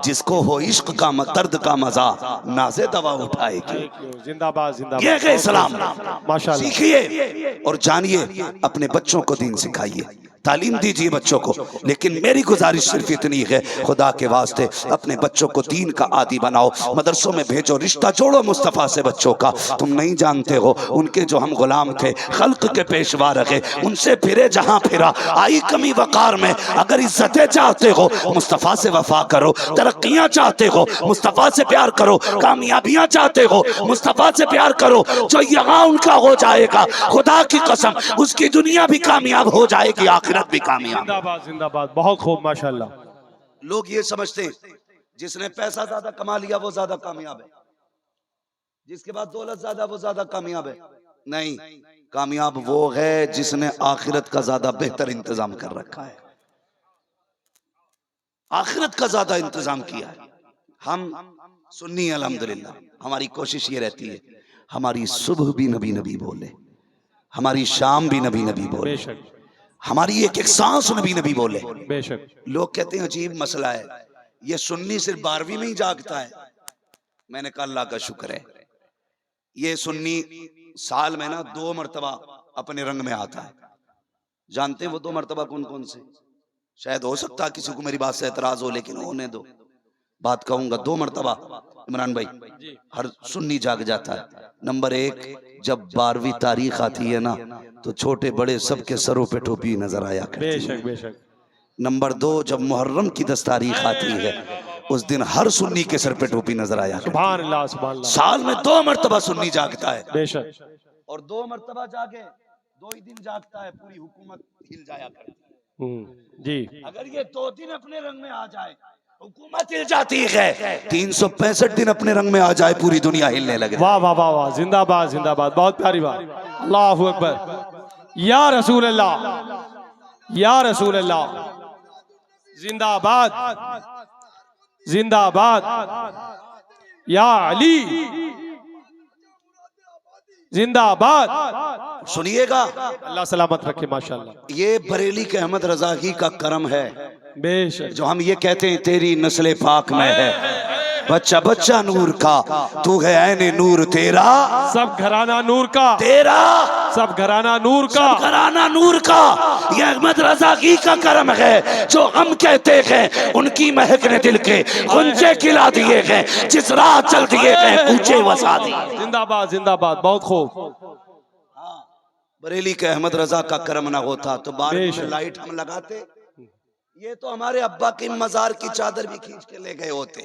जिसको हो इश्क का दर्द का मजा, नाज़े दवा उठाएगी। जिंदाबाद जिंदाबाद, ये है इस्लाम। माशाल्लाह। सीखिए और जानिए, अपने बच्चों को दीन सिखाइए, तालीम दीजिए बच्चों को। लेकिन मेरी गुजारिश सिर्फ इतनी है, खुदा के वास्ते अपने बच्चों को दीन का आदी बनाओ, मदरसों में भेजो, रिश्ता जोड़ो मुस्तफ़ा से बच्चों का। तुम नहीं जानते हो उनके जो हम गुलाम थे, खल्क के पेशवा रखे, उनसे फिरे जहां फिरा, आई कमी वकार में। अगर इज्जतें चाहते हो मुस्तफ़ा से वफा करो, तरक्कियां चाहते हो मुस्तफ़ा से प्यार करो, कामयाबियां चाहते हो मुस्तफ़ा से प्यार करो। जो यहाँ उनका हो जाएगा, खुदा की कसम उसकी दुनिया भी कामयाब हो जाएगी, आखिरत भी कामयाब। जिंदाबाद जिंदाबाद, बहुत खूब माशाल्लाह। लोग ये समझते हैं जिसने पैसा ज्यादा कमा लिया वो ज्यादा कामयाब है, जिसके पास दौलत ज्यादा वो ज्यादा कामयाब है। नहीं, कामयाब वो है जिसने आखिरत का ज्यादा बेहतर इंतजाम कर रखा है, आखिरत का ज्यादा इंतजाम किया है। हम सुन्नी अल्हम्दुलिल्लाह, हमारी कोशिश ये रहती है हमारी सुबह भी नबी नबी बोले, हमारी शाम भी नबी नबी बोले, हमारी एक एक सांस नबी नबी बोले। बेशक। लोग कहते हैं अजीब मसला है, ये सुन्नी सिर्फ 12वीं में ही जागता है। मैंने कहा अल्लाह का शुक्र है, ये सुन्नी साल में ना 2 मरतबा अपने रंग में आता है। जानते हैं वो 2 मरतबा कौन कौन से? शायद हो सकता है किसी को मेरी बात से एतराज हो, लेकिन होने दो, बात कहूंगा। 2 मरतबा इमरान भाई हर सुन्नी जाग जाता है। नंबर 1, जब 12वीं तारीख आती है ना, तो छोटे बड़े सबके सरों पे टोपी नजर आया करती है। बेशक बेशक। नंबर 2, जब मुहर्रम की 10 तारीख आती है, उस दिन हर सुन्नी के सर पे टोपी नजर आया करती है। सुभान अल्लाह सुभान अल्लाह। साल में 2 मरतबा सुन्नी जागता है। बेशक। और 2 मरतबा जागे, 2 ही दिन जागता है, पूरी हुकूमत हिल जाया करती है। जी। अगर ये 2 दिन अपने रंग में आ जाए, हुकूमत हिल जाती है। 365 दिन अपने रंग में आ जाए, पूरी दुनिया हिलने लगे। वाह वाह वाह वाह, जिंदाबाद जिंदाबाद, बहुत प्यारी बात। अल्लाहु अकबर, या रसूल अल्लाह, या रसूल अल्लाह, जिंदाबाद जिंदाबाद, या अली जिंदाबाद। सुनिएगा, अल्लाह सलामत रखे माशाल्लाह। ये बरेली के अहमद रजा ही का करम है, बेशक। जो हम ये कहते हैं तेरी नस्ले पाक में है, बच्चा बच्चा नूर का, तू है ऐने नूर तेरा, सब घराना नूर का, तेरा सब घराना नूर का, सब घराना नूर का। ये अहमद रजा की का करम है, जो हम कहते हैं उनकी महक ने दिल के गुंजे खिला दिए हैं, जिस राह चल दिए हैं ऊंचे वसा दिए। जिंदाबाद जिंदाबाद, बहुत खूब। बरेली के अहमद रजा का करम ना होता तो बारिश में लाइट हम लगाते, ये तो हमारे अब्बा की मजार की चादर भी खींच के ले गए होते,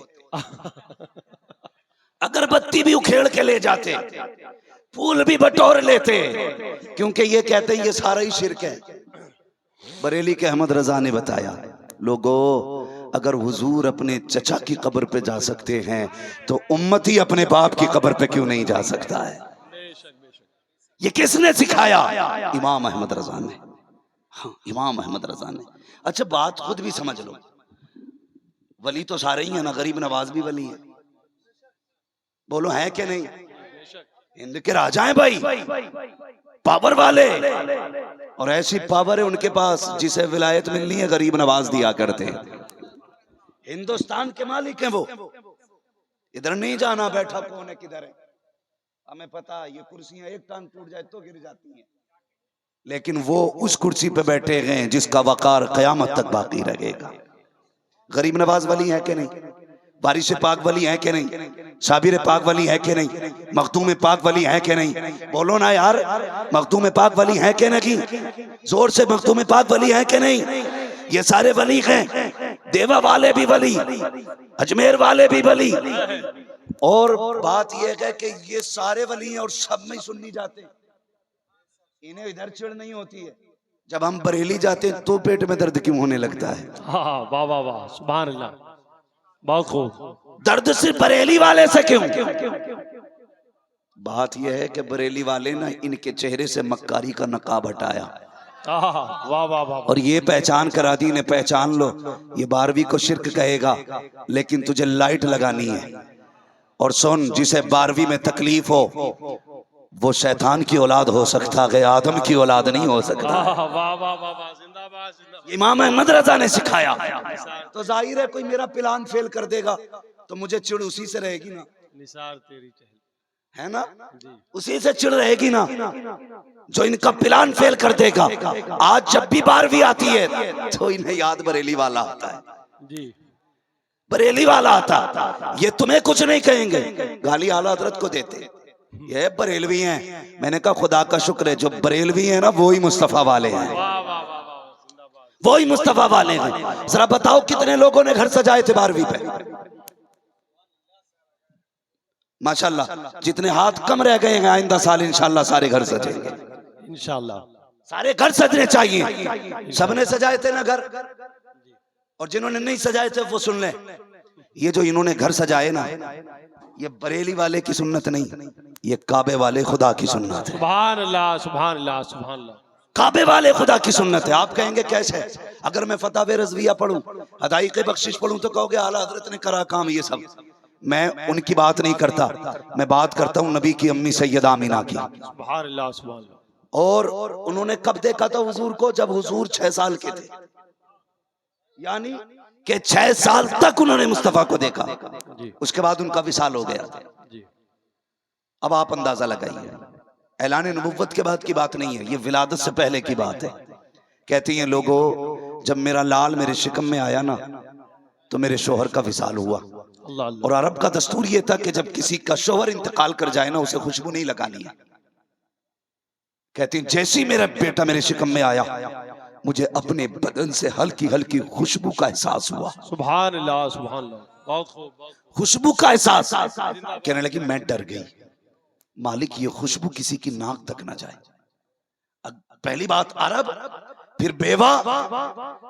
अगरबत्ती भी उखेड़ के ले जाते, फूल भी बटोर लेते, क्योंकि ये कहते हैं ये सारा ही शिरक है। बरेली के अहमद रजा ने बताया, लोगों अगर हुजूर अपने चचा की कब्र पे जा सकते हैं तो उम्मती अपने बाप की कब्र पे क्यों नहीं जा सकता है? ये किसने सिखाया? इमाम अहमद रजा ने। हाँ, इमाम अहमद रजा ने। अच्छा, बात खुद भी समझ लो, वली तो सारे ही है ना, गरीब नवाज भी वली है, बोलो है कि नहीं? हिंद के राजा हैं भाई, पावर वाले, और ऐसी पावर है उनके पास जिसे विलायत मिलनी है गरीब नवाज दिया करते हैं। हिंदुस्तान के मालिक हैं वो, इधर नहीं जाना बैठा कौन है किधर है, हमें पता, ये कुर्सियां एक टांग टूट जाए तो गिर जाती हैं, लेकिन वो उस कुर्सी पे बैठे हैं जिसका वकार कयामत तक बाकी रहेगा। गरीब नवाज वली है कि नहीं? बारिश पाक वली है कि नहीं? साबिर पाक वली है कि नहीं? मखदूम पाक वली है कि नहीं? बोलो ना यार, मखदूम पाक वली है कि नहीं? जोर से, मखदूम पाक वली है कि नहीं? ये सारे वली हैं, देवा वाले भी वली, अजमेर वाले भी वली, और बात यह है कि ये सारे वली हैं और सब में सुन्नी जाते हैं, इन्हें इधर चिढ़ नहीं होती है। जब हम बरेली जाते हैं तो पेट में दर्द क्यों होने लगता है? हाँ, वाह वाह वाह, सुभान अल्लाह, बहुत खूब। दर्द सिर्फ बरेली वाले से क्यों? बात यह है कि बरेली वाले ना इनके चेहरे से मक्कारी का नकाब हटाया, वाह वाह वाह, और ये पहचान करा दी ने, पहचान लो ये 12वीं को शिर्क कहेगा लेकिन तुझे लाइट लगानी है। और सुन, जिसे 12वीं में तकलीफ हो वो शैतान की औलाद हो सकता है, आदम की औलाद नहीं हो सकता। वाह वाह वाह वाह, जिंदाबाद जिंदाबाद। इमाम अहमद रजा ने सिखाया, तो जाहिर है कोई मेरा प्लान फेल कर देगा तो मुझे चिढ़ उसी से रहेगी ना, निसार तेरी चहल, है ना, उसी से चिढ़ रहेगी ना जो इनका प्लान फेल कर देगा। आज जब भी 12वीं आती है तो इन्हें याद बरेली वाला आता है जी, बरेली वाला आता। ये तुम्हें कुछ नहीं कहेंगे, गाली आला हजरत को देते, ये बरेलवी हैं। मैंने कहा खुदा का शुक्र है जो बरेलवी हैं ना वो ही मुस्तफा वाले हैं, वो ही मुस्तफा वाले हैं। जरा बताओ कितने लोगों ने घर सजाए थे 12वीं पे? माशाल्लाह, जितने हाथ कम रह गए हैं आइंदा साल इंशाल्लाह सारे घर सजेंगे, इंशाल्लाह सारे घर सजने चाहिए। सबने सजाए थे ना घर, और जिन्होंने नहीं सजाए थे वो सुन ले, ये जो इन्होंने घर सजाए ना ये बरेली वाले की सुन्नत नहीं, ये काबे वाले खुदा की सुन्नत है। सुभान अल्लाह सुभान अल्लाह सुभान अल्लाह, काबे वाले खुदा की सुन्नत है। आप कहेंगे कैसे? अगर मैं फतावे रज़विया पढ़ूं, हदाइक़े बख्शिश पढ़ूं तो कहोगे आला हजरत ने करा काम ये सब। मैं उनकी बात नहीं करता, मैं बात करता हूं नबी की अम्मी सैयदा आमिना की। सुभान अल्लाह सुभान अल्लाह। और उन्होंने कब देखा था हुजूर को? जब हुजूर 6 साल के थे, यानी कि 6 साल तक उन्होंने मुस्तफा को देखा, उसके बाद उनका विसाल हो गया। अब आप अंदाजा लगाइए, ऐलान नबुव्वत के बाद की बात नहीं है, ये विलादत से पहले की बात है। कहती हैं लोगों, जब मेरा लाल मेरे शिकम में आया ना तो मेरे शोहर का विसाल हुआ। और अरब का दस्तूर ये था कि जब किसी का शोहर इंतकाल कर जाए ना उसे खुशबू नहीं लगानी है। कहती हैं जैसे ही मेरा बेटा मेरे शिकम में आया मुझे अपने बदन से हल्की हल्की खुशबू का एहसास हुआ। सुभान अल्लाह सुभान अल्लाह, बहुत खूब। खुशबू का एहसास, कहने लगी मैं डर गई, मालिक ये खुशबू किसी की नाक तक ना जाए। पहली बात अरब, फिर बेवा,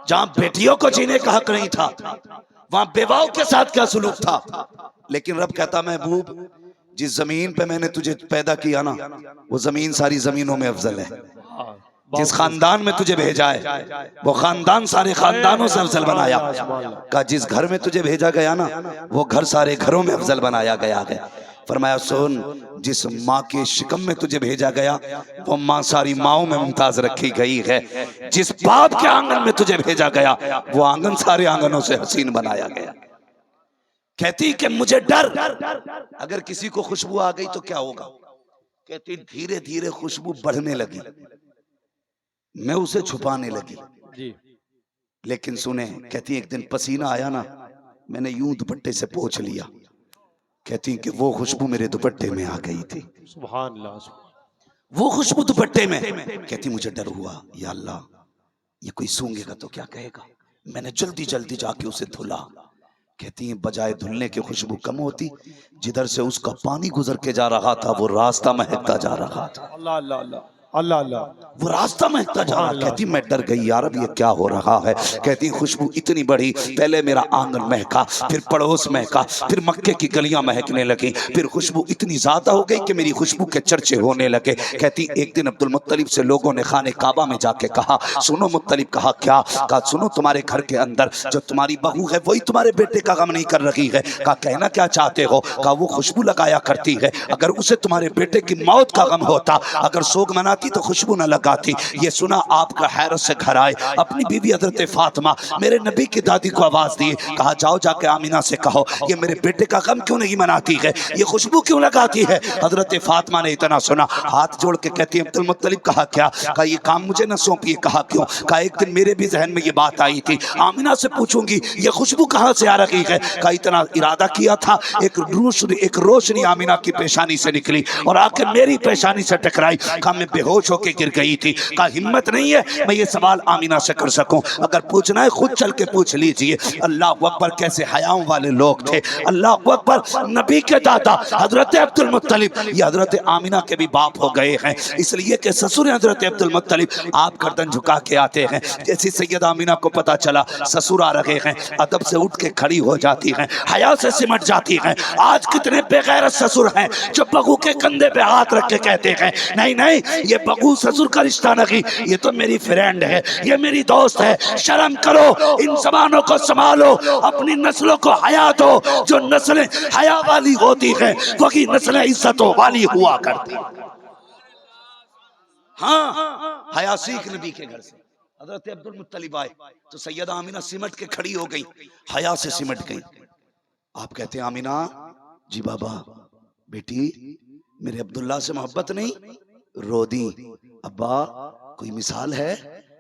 जहां बेटियों को जीने का हक नहीं था वहां बेवाओं के साथ क्या सुलूक था। लेकिन रब कहता महबूब जिस जमीन पे मैंने तुझे पैदा किया ना वो जमीन सारी जमीनों में अफजल है। जिस खानदान में तुझे भेजा है वो खानदान सारे खानदानों से अफजल बनाया का। जिस घर में तुझे भेजा गया ना वो घर सारे घरों में अफजल बनाया गया है। फरमाया सुन, जिस माँ के शिकम में तुझे भेजा गया वो माँ सारी माओं में मुमताज रखी गई है। जिस बाप के आंगन में तुझे भेजा गया वो आंगन सारे आंगनों से हसीन बनाया गया। कहती कि मुझे डर, अगर किसी को खुशबू आ गई तो क्या होगा। कहती धीरे धीरे खुशबू बढ़ने लगी, मैं उसे छुपाने लगी जी। लेकिन सुने, कहती एक दिन पसीना आया ना मैंने यूं दुपट्टे से पोंछ लिया। कहती कि वो खुशबू मेरे दुपट्टे में आ गई थी। सुभान अल्लाह, वो खुशबू दुपट्टे में। कहती मुझे डर हुआ, या अल्लाह ये कोई सूंघेगा तो क्या कहेगा। मैंने जल्दी जल्दी जाके उसे धुला। कहती हैं बजाय धुलने की खुशबू कम होती, जिधर से उसका पानी गुजर के जा रहा था वो रास्ता महकता जा रहा था। अल्लाह अल्लाह अल्लाह अल्लाह अल्लाह। वो रास्ता महकता जा रहा। कहती मैं डर गई, यार अब ये क्या हो रहा है। कहती खुशबू इतनी बड़ी, पहले मेरा आंगन महका, फिर पड़ोस महका, फिर मक्के की गलियां महकने लगी, फिर खुशबू इतनी ज्यादा हो गई कि मेरी खुशबू के चर्चे होने लगे। कहती एक दिन अब्दुल मुत्तलिब से लोगों ने खाने काबा में जाके कहा, सुनो मुत्तलिब। कहा क्या? कहा सुनो, तुम्हारे घर के अंदर जो तुम्हारी बहू है वही तुम्हारे बेटे का गम नहीं कर रही है। कहा कहना क्या चाहते हो? कहा वो खुशबू लगाया करती है, अगर उसे तुम्हारे बेटे की मौत का गम होता, अगर सोग मनाती तो खुशबू न लगाती। ये सुना आपका हैरत से घर आए, अपनी बीवी हजरत फातिमा मेरे नबी की दादी को आवाज दी। कहा जाओ जाके आमिना से कहो ये मेरे बेटे का गम क्यों नहीं मनाती है, ये खुशबू क्यों लगाती है। हजरत फातिमा ने इतना सुना, हाथ जोड़ के कहती है अब्दुल मुत्तलिब। कहा क्या? कहा ये काम मुझे न सौंपिए। कहा क्यों? कहा एक दिन मेरे भी जहन में ये बात आई थी, आमिना से पूछूंगी ये खुशबू कहां से आ रही है। कहा इतना इरादा किया था, एक रोशनी आमिना की पेशानी से निकली और आकर मेरी पेशानी से टकराई। कहा मैं बेहोश होके गिर गई थी। कहा हिम्मत नहीं है मैं ये सवाल आमिना से कर सकूं, अगर पूछना है खुद चल के पूछ लीजिए। अल्लाह अकबर, कैसे हयाओं वाले लोग थे। अल्लाह अकबर, नबी के दादा हजरत अब्दुल मुत्तलिब ये हजरत आमिना के भी बाप हो गए हैं, इसलिए कि ससुर हजरत अब्दुल मुत्तलिब आप गर्दन झुका के आते हैं। जैसे सैयद आमिना को पता चला ससुर आ रहे हैं, अदब से उठ के खड़ी हो जाती हैं, हया से सिमट जाती हैं। आज कितने बेगैरत ससुर हैं जो बहू के कंधे पे हाथ रख के कहते हैं नहीं नहीं ये बहू ससुर का रिश्ता नहीं, ये तो मेरी फ्रेंड है, ये मेरी दोस्त है। शर्म करो, इन जबानों को संभालो, अपनी नस्लों को हया दो। जो नस्लें हया वाली होती है वही नस्लें इज्जतों वाली हुआ करती। हाँ, हया सीख नबी के घर से। हजरत अब्दुल मुत्तलिब आए तो सैयदा आमिना सिमट के खड़ी हो गई, हया से सिमट गई। आप कहते हैं आमिना जी बाबा बेटी मेरे अब्दुल्ला से मोहब्बत नहीं? रो दी। अब्बा कोई मिसाल है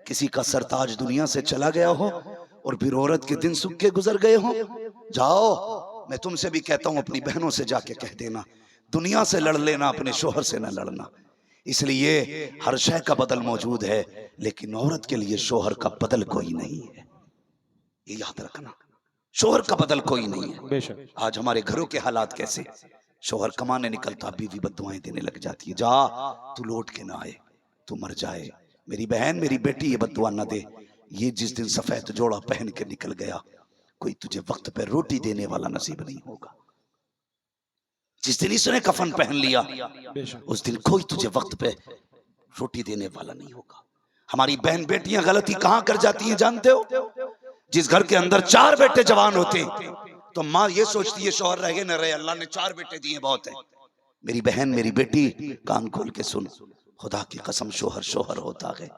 किसी का सरताज दुनिया से चला गया हो और फिर औरत के दिन सुख के गुजर गए हो? जाओ, मैं तुमसे भी कहता हूं अपनी बहनों से जाके कह देना दुनिया से लड़ लेना, अपने शोहर से न लड़ना। इसलिए हर शय का बदल मौजूद है लेकिन औरत के लिए शोहर का बदल कोई नहीं है, ये याद रखना। शोहर का बदल कोई नहीं है। बेशक। आज हमारे घरों के हालात कैसे, शोहर कमाने निकलता बीवी बद्दुआएं देने लग जाती है, जा तू लौट के ना आए, तू मर जाए। मेरी बहन मेरी बेटी ये बद्दुआ ना दे। ये जिस दिन सफेद जोड़ा पहन के निकल गया कोई तुझे वक्त पे रोटी देने वाला नसीब नहीं होगा। जिस दिन इसने कफन पहन लिया उस दिन कोई तुझे वक्त पे रोटी देने वाला नहीं होगा। हमारी बहन बेटियां गलती कहां कर जाती हैं जानते हो? जिस घर के अंदर 4 बेटे जवान होते तो माँ ये सोचती है शौहर रहे न रहे, अल्लाह ने 4 बेटे दिए बहुत है। मेरी बहन मेरी बेटी कान खोल के सुन, खुदा की कसम शौहर शौहर होता है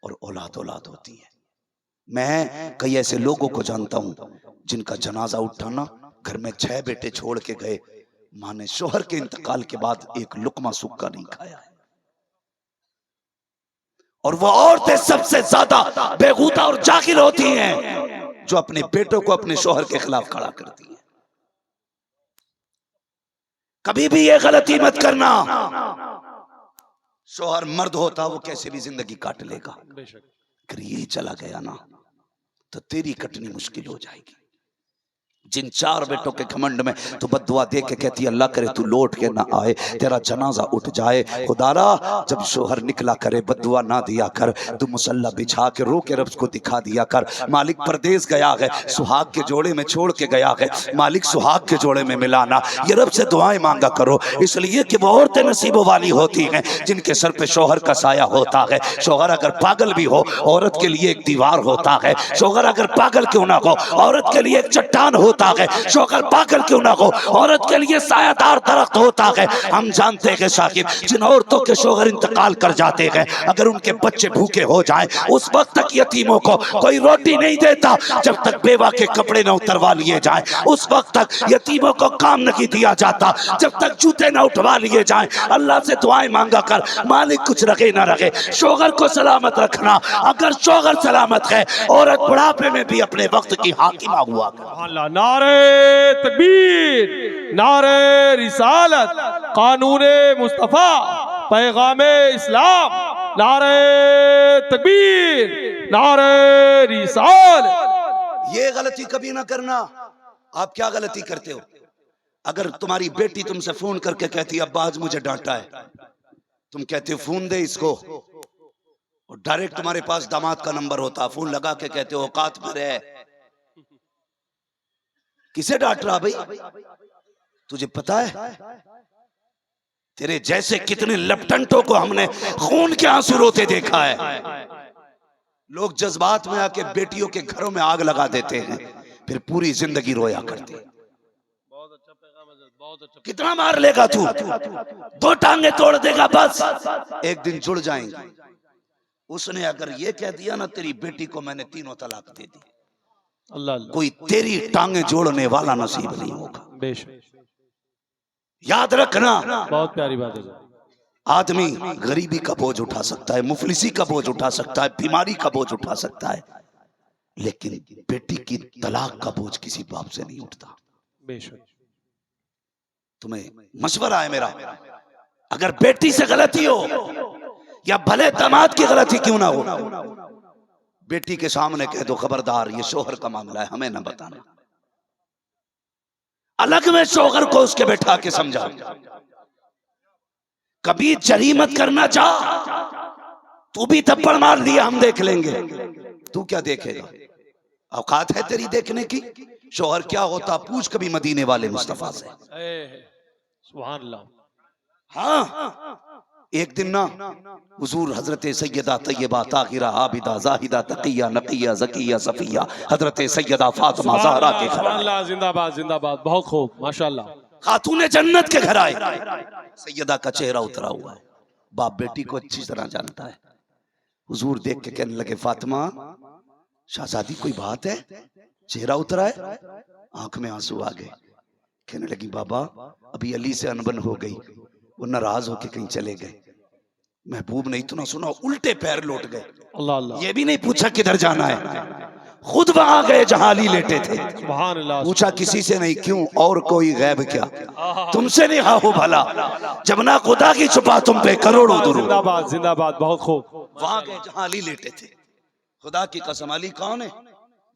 और औलाद औलाद होती है। मैं कई ऐसे लोगों को जानता हूं जिनका जनाजा उठाना घर में 6 बेटे छोड़ के गए, माँ ने शौहर के इंतकाल के बाद एक लुकमा सूखा नहीं खाया है। और वो औरतें सबसे ज्यादा बेगूता और जाकिर होती हैं जो अपने बेटों को अपने शौहर के खिलाफ खड़ा करती है। कभी भी ये गलती मत करना, शौहर मर्द होता वो कैसे भी जिंदगी काट लेगा, अगर ये चला गया ना तो तेरी कटनी मुश्किल हो जाएगी। जिन 4 बेटों के घमंड में तो बद्दुआ दे के कहती है अल्लाह करे तू लौट के ना आए, तेरा जनाजा उठ जाए। खुदारा जब शोहर निकला करे बद्दुआ ना दिया कर, तू मुसल्ला बिछा के रो के रब को दिखा दिया कर। मालिक परदेश गया है, सुहाग के जोड़े में छोड़ के गया है, मालिक सुहाग के जोड़े में मिलाना। ये रब से दुआएं मांगा करो, इसलिए कि वो औरतें नसीबों वाली होती हैं जिनके सर पे शोहर का साया होता है। शोहर अगर पागल भी हो औरत के लिए एक दीवार होता है, शोहर अगर पागल क्यों ना हो औरत के लिए एक चट्टान होता है, शोहर पागल क्यों ना हो औरत के लिए सायादार दरख्त होता है। हम जानते हैं साकिब जिन औरतों के शोहर इंतकाल कर जाते हैं अगर उनके बच्चे भूखे हो जाएं उस वक्त तक यतीमों को कोई रोटी नहीं देता जब तक बेवा के कपड़े न उतरवा लिए जाएं, उस वक्त तक यतीमों को काम नहीं दिया जाता जब तक जूते न उठवा लिए जाएं। अल्लाह से दुआएं मांगा कर, मालिक कुछ रखे ना रखे शोहर को सलामत रखना। अगर शोहर सलामत है औरत बुढ़ापे में भी अपने वक्त की हाकिमा हुआ। नारे तकबीर, नारे रिसालत, कानूने मुस्तफा, पैगामे इस्लाम, नारे तकबीर, नारे रिसालत। ये गलती कभी ना करना। आप क्या गलती करते हो? अगर तुम्हारी बेटी तुमसे फोन करके कहती है अब्बा आज मुझे डांटा है, तुम कहते हो फोन दे इसको, और डायरेक्ट तुम्हारे पास दामाद का नंबर होता, फोन लगा के कहते हो औकात में रहे, किसे डांट रहा भाई? तुझे पता है तेरे जैसे कितने लपटंटों को हमने खून के आंसू रोते देखा है। लोग जज्बात में आके बेटियों के घरों में आग लगा देते हैं, फिर पूरी जिंदगी रोया करते हैं। कितना मार लेगा तू? 2 टांगे तोड़ देगा बस, एक दिन जुड़ जाएंगे। उसने अगर ये कह दिया ना तेरी बेटी को मैंने 3 तलाक दे दी, अल्लाह कोई तेरी टांगे जोड़ने वाला नसीब नहीं होगा। बेशक, याद रखना, बहुत प्यारी बात है। आदमी गरीबी का बोझ उठा सकता है, मुफलिसी का बोझ उठा सकता है, बीमारी का बोझ उठा सकता है, लेकिन बेटी की तलाक का बोझ किसी बाप से नहीं उठता। बेशक, तुम्हें मशवरा है मेरा, अगर बेटी से गलती हो या भले दामाद की गलती क्यों ना हो, बेटी के सामने कह दो खबरदार ये शोहर का मामला है, हमें ना बताना। अलग में शोहर को उसके बैठा के समझा, कभी चरी मत करना चाह, तू भी थप्पड़ मार दिया हम देख लेंगे, तू क्या देखेगा? औकात है तेरी देखने की? शोहर क्या होता पूछ कभी मदीने वाले मुस्तफा से। सुभान अल्लाह। हाँ, एक दिन ना हुजूर हजरत सैयदा तैयबा ताहिरा आबिदा जाहिदा तकिया नकिया ज़किया सफिया हजरत सैयदा फातिमा ज़हरा के घर आए। जिंदाबाद जिंदाबाद, बहुत खूब माशाल्लाह। खातूने जन्नत के घर आए, सैयदा का चेहरा उतरा हुआ है, बाप बेटी को अच्छी तरह जानता है। हुजूर देख के कहने लगे फातिमा शहजादी कोई बात है, चेहरा उतरा है? आंख में आंसू आ गए। कहने लगी बाबा अभी अली से अनबन हो गई, वो नाराज होके कहीं चले गए, महबूब ने इतना सुना उल्टे पैर लौट गए। अल्लाह अल्लाह। ये भी नहीं पूछा किधर जाना है, खुद वहां गए जहां अली लेटे थे। सुभान अल्लाह। पूछा किसी से नहीं, क्यों? और कोई गैब क्या? तुमसे नहीं हा हो भला, जब ना खुदा की छुपा तुम पे करोड़ों दुरूद। जिंदाबाद जिंदाबाद, बहुत खूब। वहां गए जहां अली लेटे थे। खुदा की कसम अली कौन है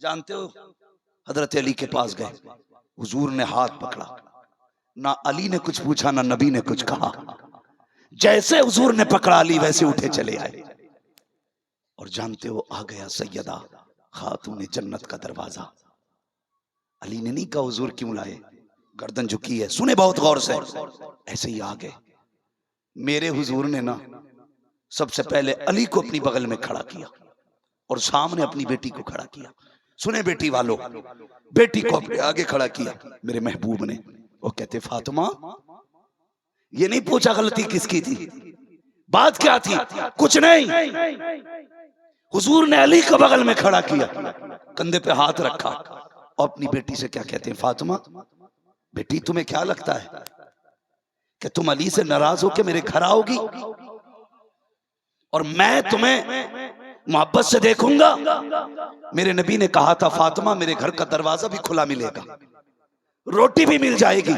जानते हो? हजरत अली के पास गए, हुजूर ने हाथ पकड़ा, ना अली ने कुछ पूछा ना नबी ने कुछ कहा, जैसे हुजूर ने पकड़ा अली वैसे उठे चले आए। और जानते हो आ गया सैयदा खातून जन्नत का दरवाजा। अली ने नहीं कहा हुजूर क्यों लाए, गर्दन झुकी है, सुने बहुत गौर से, ऐसे ही आ गए। मेरे हुजूर ने ना सबसे पहले अली को अपनी बगल में खड़ा किया और सामने अपनी बेटी को खड़ा किया। सुने बेटी वालों, बेटी को अपने आगे खड़ा किया मेरे महबूब ने। वो कहते फातिमा ये नहीं पूछा गलती किसकी थी, बात क्या थी, कुछ नहीं। हुजूर ने अली को बगल में खड़ा किया, कंधे पे हाथ रखा और अपनी बेटी से क्या कहते हैं फातिमा बेटी तुम्हें क्या लगता है कि तुम अली से नाराज होकर मेरे घर आओगी और मैं तुम्हें मोहब्बत से देखूंगा? मेरे नबी ने कहा था फातिमा मेरे घर का दरवाजा भी खुला मिलेगा, रोटी भी मिल जाएगी,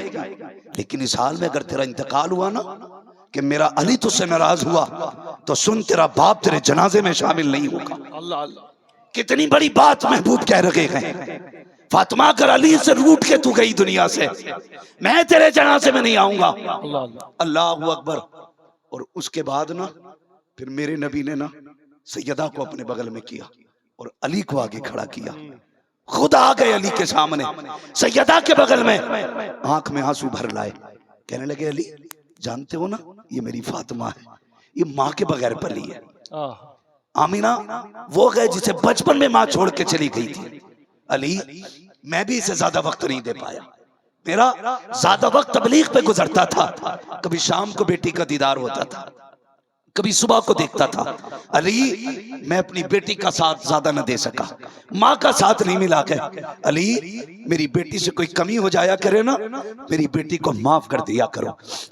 लेकिन इस हाल में अगर तेरा इंतकाल हुआ ना कि मेरा अली तुझसे नाराज हुआ तो सुन तेरा बाप तेरे जनाजे में शामिल नहीं होगा। अल्लाह अल्लाह। कितनी बड़ी बात महबूब कह रखे हैं। फातिमा अगर अली से रूठ के तू गई दुनिया से, मैं तेरे जनाजे में नहीं आऊंगा। अल्लाह अल्लाह। अल्लाहु अकबर। और उसके बाद ना फिर मेरे नबी ने ना सैयदा को अपने बगल में किया और अली को आगे खड़ा किया। खुद आ गए अली के सामने, सैयदा के बगल में, आंख में आंसू भर लाए। कहने लगे अली जानते हो ना ये मेरी फातिमा है, ये माँ के बगैर पली है। आमीना वो गए जिसे बचपन में माँ छोड़ के चली गई थी। अली मैं भी इसे ज्यादा वक्त नहीं दे पाया, मेरा ज्यादा वक्त तबलीग पे गुजरता था। कभी शाम को बेटी का दीदार होता था, कभी सुबह को देखता था। अली मैं अपनी बेटी का साथ ज्यादा न दे सका, माँ का साथ नहीं मिला के। अली मेरी बेटी से कोई कमी हो जाया करे ना, मेरी बेटी को माफ कर दिया करो।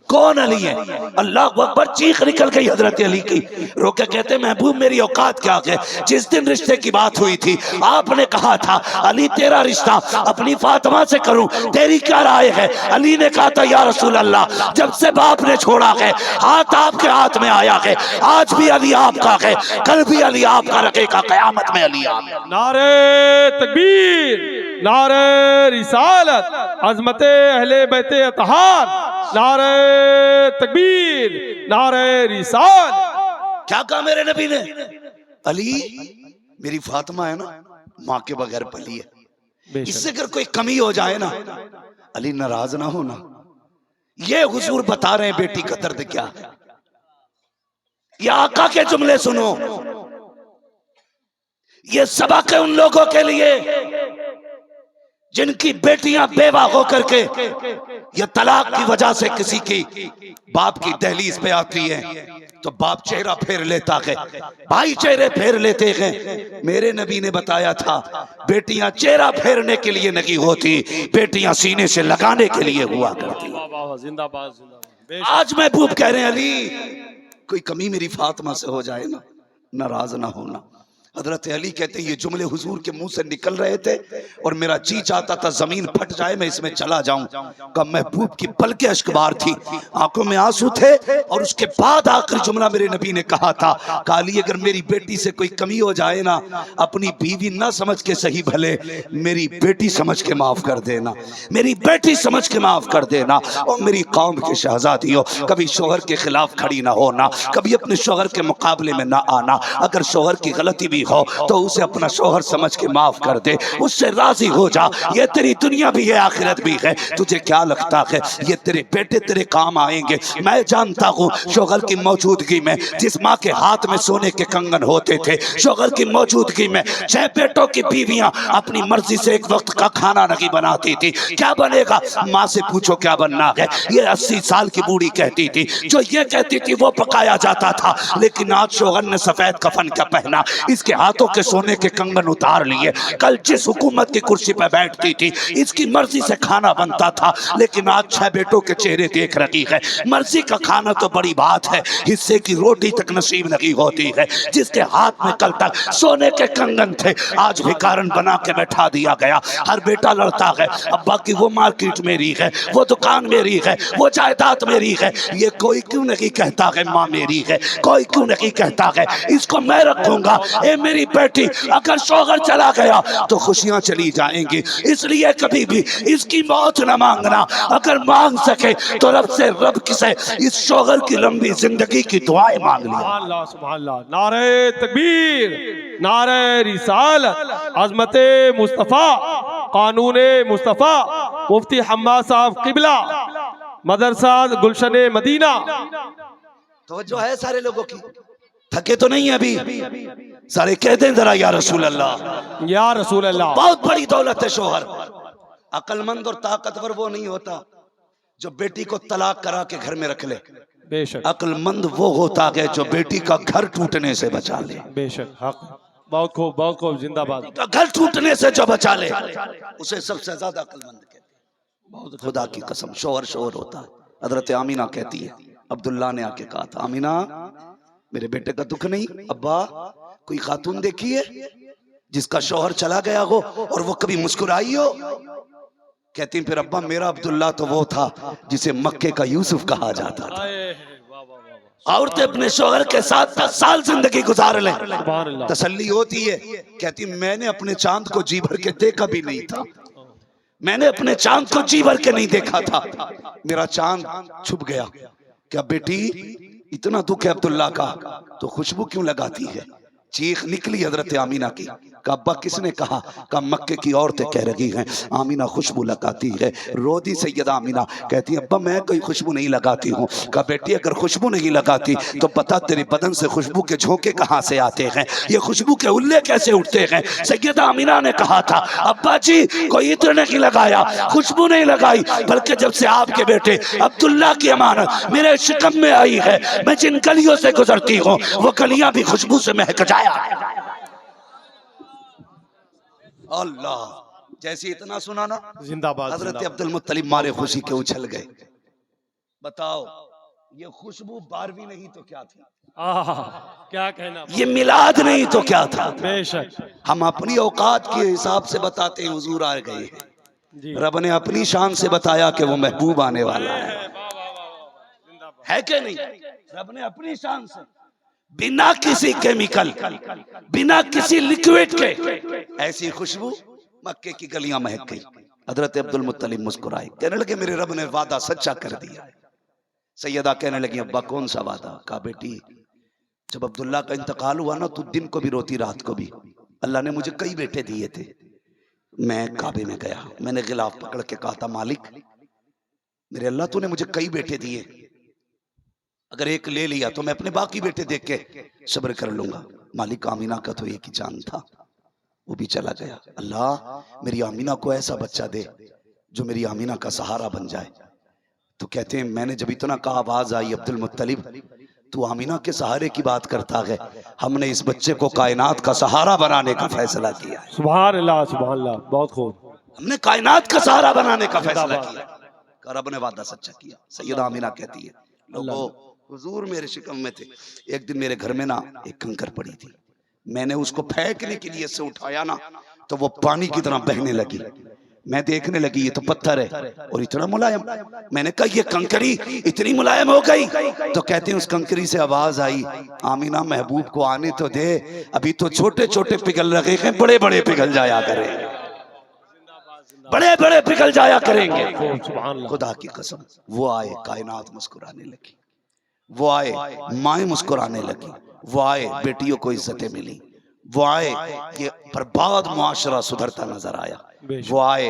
कौन अली है? अल्लाह अकबर, चीख निकल गई हजरत अली की। रोके कहते महबूब मेरी औकात क्या है? जिस दिन रिश्ते की बात हुई थी आपने कहा था अली तेरा रिश्ता अपनी फातिमा से करूं, तेरी क्या राय है? अली ने कहा था या रसूल अल्लाह, जब से बाप ने छोड़ा है हाथ आपके हाथ में आया है, आज भी अली आपका है, कल भी अली आपका रखेगा, कयामत में अली आपका। नारे तकबीर, नारे रिसालत, अजमते अहले बैते अतहार, नारे तकबीर, नारे रिसाल। क्या कहा मेरे नबी ने? अली मेरी फातिमा है ना, माँ के बगैर पली है, इससे अगर कोई कमी हो जाए ना अली नाराज ना होना। ये हुजूर बता रहे हैं बेटी का दर्द क्या है। ये आका के जुमले सुनो, ये सबक है उन लोगों के लिए जिनकी बेटियां बेवा होकर के या तलाक की वजह से किसी की बाप की दहलीज पे आती है तो बाप चेहरा फेर लेता है, भाई चेहरे फेर लेते हैं। मेरे नबी ने बताया था बेटियां चेहरा फेरने के लिए नहीं होती, बेटियां सीने से लगाने के लिए हुआ करती। आज महबूब कह रहे हैं अली कोई कमी मेरी फातिमा से हो जाए ना, नाराज ना होना। हजरत अली कहते ये जुमले हुजूर के मुंह से निकल रहे थे और मेरा जी चाहता था जमीन फट जाए, मैं इसमें चला जाऊं। का महबूब की पलके अश्कबार थी, आंखों में आंसू थे। और उसके बाद आखिरी जुमला मेरे नबी ने कहा था, काली अगर मेरी बेटी से कोई कमी हो जाए ना, अपनी बीवी ना समझ के सही भले मेरी बेटी समझ के माफ कर देना, मेरी बेटी समझ के माफ कर देना। और मेरी कौम के शहजादी हो, कभी शोहर के खिलाफ खड़ी ना होना, कभी अपने शोहर के मुकाबले में ना आना। अगर शोहर की गलती भी हो तो उसे अपना शोहर समझ के माफ कर दे, उससे राजी हो जा। ये तेरी दुनिया भी है आखिरत भी है। तुझे क्या लगता है ये तेरे बेटे तेरे काम आएंगे? मैं जानता हूँ शोहर की मौजूदगी में जिस माँ के हाथ में सोने के कंगन होते थे, शोहर की मौजूदगी में 6 बेटों की बीवियां अपनी मर्जी से एक वक्त का खाना नहीं बनाती थी। क्या बनेगा? माँ से पूछो क्या बनना है। ये 80 साल की बूढ़ी कहती थी, जो ये कहती थी वो पकाया जाता था। लेकिन आज शोहर ने सफेद कफन क्या पहना, इसके हाथों के सोने के कंगन उतार लिए। कल जिस हुकूमत की कुर्सी पर बैठती थी इसकी मर्जी से खाना बनता था, लेकिन आज 6 बेटों के चेहरे देख रही है। मर्जी का खाना तो बड़ी बात है, हिस्से की रोटी तक नसीब नहीं होती है। जिसके हाथ में कल तक सोने के कंगन थे आज भिखारन बना के बैठा दिया गया। हर बेटा लड़ता है, अब्बा की वो मार्केट मेरी है, वो दुकान मेरी है, वो जायदाद मेरी है। ये कोई क्यों नहीं कहता है माँ मेरी है? कोई क्यों नहीं कहता है इसको मैं रखूंगा? ए मेरी बेटी, अगर शोहर चला गया तो खुशियां चली जाएंगी, इसलिए कभी भी इसकी मौत न मांगना। अगर मांग सके तो रब से रब किसे इस शोहर की लंबी जिंदगी की दुआएं मांग लिया। अल्लाह सुभान अल्लाह। नारे तकबीर, नारे रिसालत, अज़मते मुस्तफ़ा, कानूने मुस्तफ़ा, मुफ्ती हम्माद साहब किबला, मदरसा गुलशन मदीना। तो जो है सारे लोगों की, थके तो नहीं है अभी? सारे कह दें जरा या रसूल अल्लाह, या रसूल अल्लाह। बहुत बड़ी दौलत है शोहर। अक्लमंद और ताकतवर वो नहीं होता जो बेटी को तलाक करा के घर में रख ले। बेशक अक्लमंद वो होता है जो बेटी का घर टूटने से बचा ले। बेशक हक, बहुत खूब, बहुत खूब, जिंदाबाद। घर टूटने से जो बचा ले उसे सबसे ज्यादा अक्लमंद कहते हैं। बहुत खुदा की कसम शोहर शोहर होता है। हजरत आमीना कहती है, अब्दुल्ला ने आके कहा था, आमीना मेरे बेटे का दुख नहीं? अब्बा कोई खातून देखी है जिसका शौहर चला गया हो और वो कभी मुस्कुराई हो? कहती फिर अब्बा मेरा अब्दुल्ला तो वो था जिसे मक्के का यूसुफ कहा जाता था। औरतें अपने शौहर के साथ 10 साल जिंदगी गुजार ले, तसल्ली होती है। कहती मैंने अपने चांद को जी भर के देखा भी नहीं था, मैंने अपने चांद को जी भर के नहीं देखा था, मेरा चांद छुप गया। क्या बेटी इतना दुख है अब्दुल्ला का तो खुशबू क्यों लगाती है? चीख निकली हजरत आमीना की। का अब्बा किसने कहा? का मक्के की औरतें कह रही हैं आमीना खुशबू लगाती है। रोदी सैयदा आमीना कहती है अब्बा मैं कोई खुशबू नहीं लगाती हूँ। का बेटी अगर खुशबू नहीं लगाती तो पता तेरे बदन से खुशबू के झोंके कहाँ से आते हैं, ये खुशबू के उल्ले कैसे उठते हैं? सैयदा आमीना ने कहा था अब्बा जी कोई इत्र नहीं लगाया, खुशबू नहीं लगाई, बल्कि जब से आपके बेटे अब्दुल्ला की अमानत मेरे शिकम में आई है, मैं जिन गलियों से गुजरती हूँ वो गलियां भी खुशबू से महक जाया। अल्लाह जैसे इतना सुना ना, जिंदाबाद हजरत जिंदाबाद। अब्दुल मुत्तलिब मारे खुशी के उछल गए। बताओ ये खुशबू 12वीं नहीं तो क्या थी? आहा, क्या कहना। ये मिलाद नहीं तो क्या था? बेशक हम अपनी औकात के हिसाब से बताते हैं हुजूर आ गए हैं, जी। रब ने अपनी शान से बताया कि वो महबूब आने वाला है। है कि नहीं? रब ने अपनी शान से, बिना किसी केमिकल, बिना किसी लिक्विड के, ऐसी खुशबू मक्के की गलियां महक गई। हजरत अब्दुल मुत्तलिब मुस्कुराए, कहने लगे मेरे रब ने वादा सच्चा कर दिया। सैयदा कहने लगी अब्बा कौन सा वादा? कहा बेटी जब अब्दुल्ला का इंतकाल हुआ ना तो दिन को भी रोती रात को भी। अल्लाह ने मुझे कई बेटे दिए थे। मैं काबे में गया, मैंने गिलाफ पकड़ के कहा था मालिक मेरे अल्लाह तूने मुझे कई बेटे दिए, अगर एक ले लिया तो मैं अपने बाकी बेटे देख के सब्र कर लूंगा। मालिक आमीना का तो एक ही चांद था, वो भी चला गया। अल्लाह मेरी आमीना को ऐसा बच्चा दे जो मेरी आमीना का सहारा बन जाए। तो कहते हैं मैंने जब इतना कहा आवाज आई अब्दुल मुत्तलिब तू आमीना के सहारे की बात करता है, हमने इस बच्चे को कायनात का सहारा बनाने का फैसला किया है। सुभान अल्लाह सुभान अल्लाह, बहुत खूब। हमने कायनात का सहारा बनाने का फैसला किया। रब ने वादा सच्चा किया। सैयदा आमीना कहती है लोगों हुजूर मेरे शिकम में थे, एक दिन मेरे घर में ना एक कंकर पड़ी थी, मैंने उसको फेंकने के लिए से उठाया ना तो वो पानी की तरह बहने लगी। मैं देखने लगी ये तो पत्थर है और इतना मुलायम। मैंने कहा ये कंकरी इतनी मुलायम हो गई? तो कहते हैं उस कंकरी से आवाज आई आमीना महबूब को आने तो दे, अभी तो छोटे छोटे पिघल रहे हैं, बड़े बड़े पिघल जाया करेंगे, बड़े बड़े पिघल जाया करेंगे। खुदा की कसम वो आए कायनात मुस्कुराने लगी, वो आए माएँ मुस्कुराने लगी, वो आए बेटियों को इज्जतें मिली, वो आए कि बर्बाद मुआशरा सुधरता नजर आया, वो आए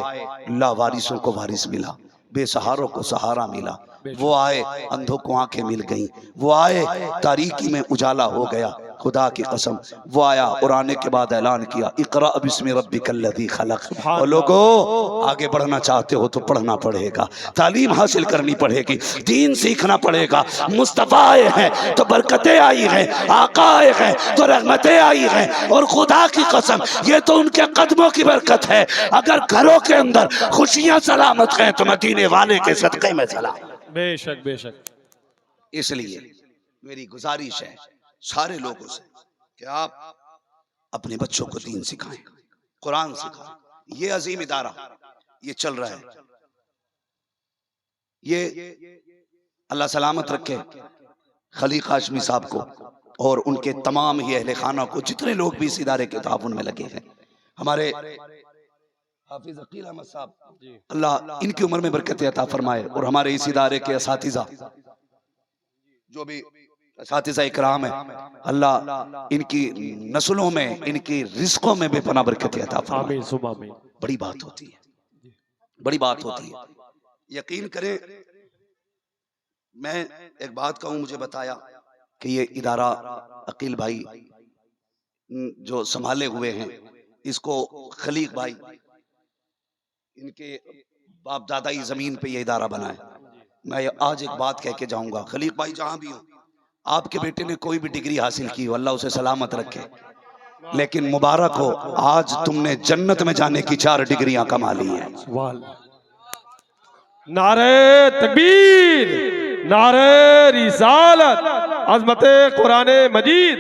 लावारिसों को वारिस मिला, बेसहारों को सहारा मिला, वो आए अंधों को आंखें मिल गईं, वो आए तारीकी में उजाला हो गया। खुदा की कसम वो आया और आने के बाद ऐलान किया इकरा बिस्मि रब्बिकल्लज़ी खलक। और लोगों आगे बढ़ना चाहते हो तो पढ़ना पड़ेगा, तालीम हासिल करनी पड़ेगी, दीन सीखना पड़ेगा। मुस्तफ़ा आए हैं तो बरकतें आई हैं, आका आए हैं तो रहमतें आई हैं। और खुदा की कसम ये तो उनके कदमों की बरकत है। अगर घरों के अंदर खुशियां सलामत हैं तो मदीने वाले के सदक़े में सलामत। बेशक बेशक। इसलिए मेरी गुजारिश है सारे लोगों से कि आप अपने बच्चों को दीन सिखाएं, कुरान सिखाएं। ये अजीम इदारा ये चल रहा है, ये अल्लाह सलामत रखे खलीक हाशमी साहब को और उनके तमाम ही अहले खाना को, जितने लोग भी इस इदारे के ताउन में लगे हैं। हमारे हाफिज अकील अहमद साहब अल्लाह इनकी उम्र में बरकत अता फरमाए, और हमारे इस इदारे के असातिज़ा जो भी असातिज़ा इकराम है अल्लाह इनकी नस्लों में इनकी रिस्कों में बेपनाह बरकत अता फरमाए। बड़ी बात होती है, बड़ी बात होती है। यकीन करें मैं एक बात कहूँ, मुझे बताया कि ये इदारा अकील भाई जो संभाले हुए हैं, इसको खलीक भाई इनके बाप दादा ही जमीन पे ये इदारा बनाए। मैं आज एक बात कह के जाऊंगा, खलीक भाई जहां भी हो, आपके बेटे ने कोई भी डिग्री हासिल की हो अल्लाह उसे सलामत रखे, लेकिन मुबारक हो आज तुमने जन्नत में जाने की 4 डिग्रियां कमा ली हैं। नारे तकबीर, नारे रिसालत, अज़मते कुरान मजीद,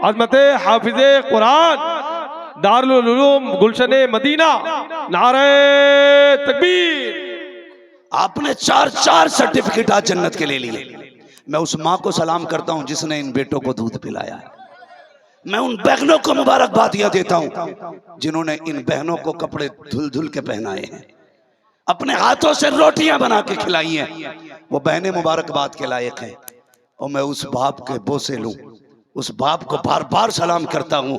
अज़मते हाफिज़े कुरान, दारुल उलूम गुलशन मदीना, नारे तकबीर। आपने 4 सर्टिफिकेट आज जन्नत के ले लिए। मैं उस माँ को सलाम करता हूँ जिसने इन बेटों को दूध पिलाया है। मैं उन बहनों को मुबारकबादियां देता हूँ जिन्होंने इन बहनों को कपड़े धुल धुल के पहनाए हैं, अपने हाथों से रोटियां बना के खिलाई हैं। वो बहनें मुबारकबाद के लायक हैं। और मैं उस बाप के बोसे लूं, उस बाप को बार बार सलाम करता हूं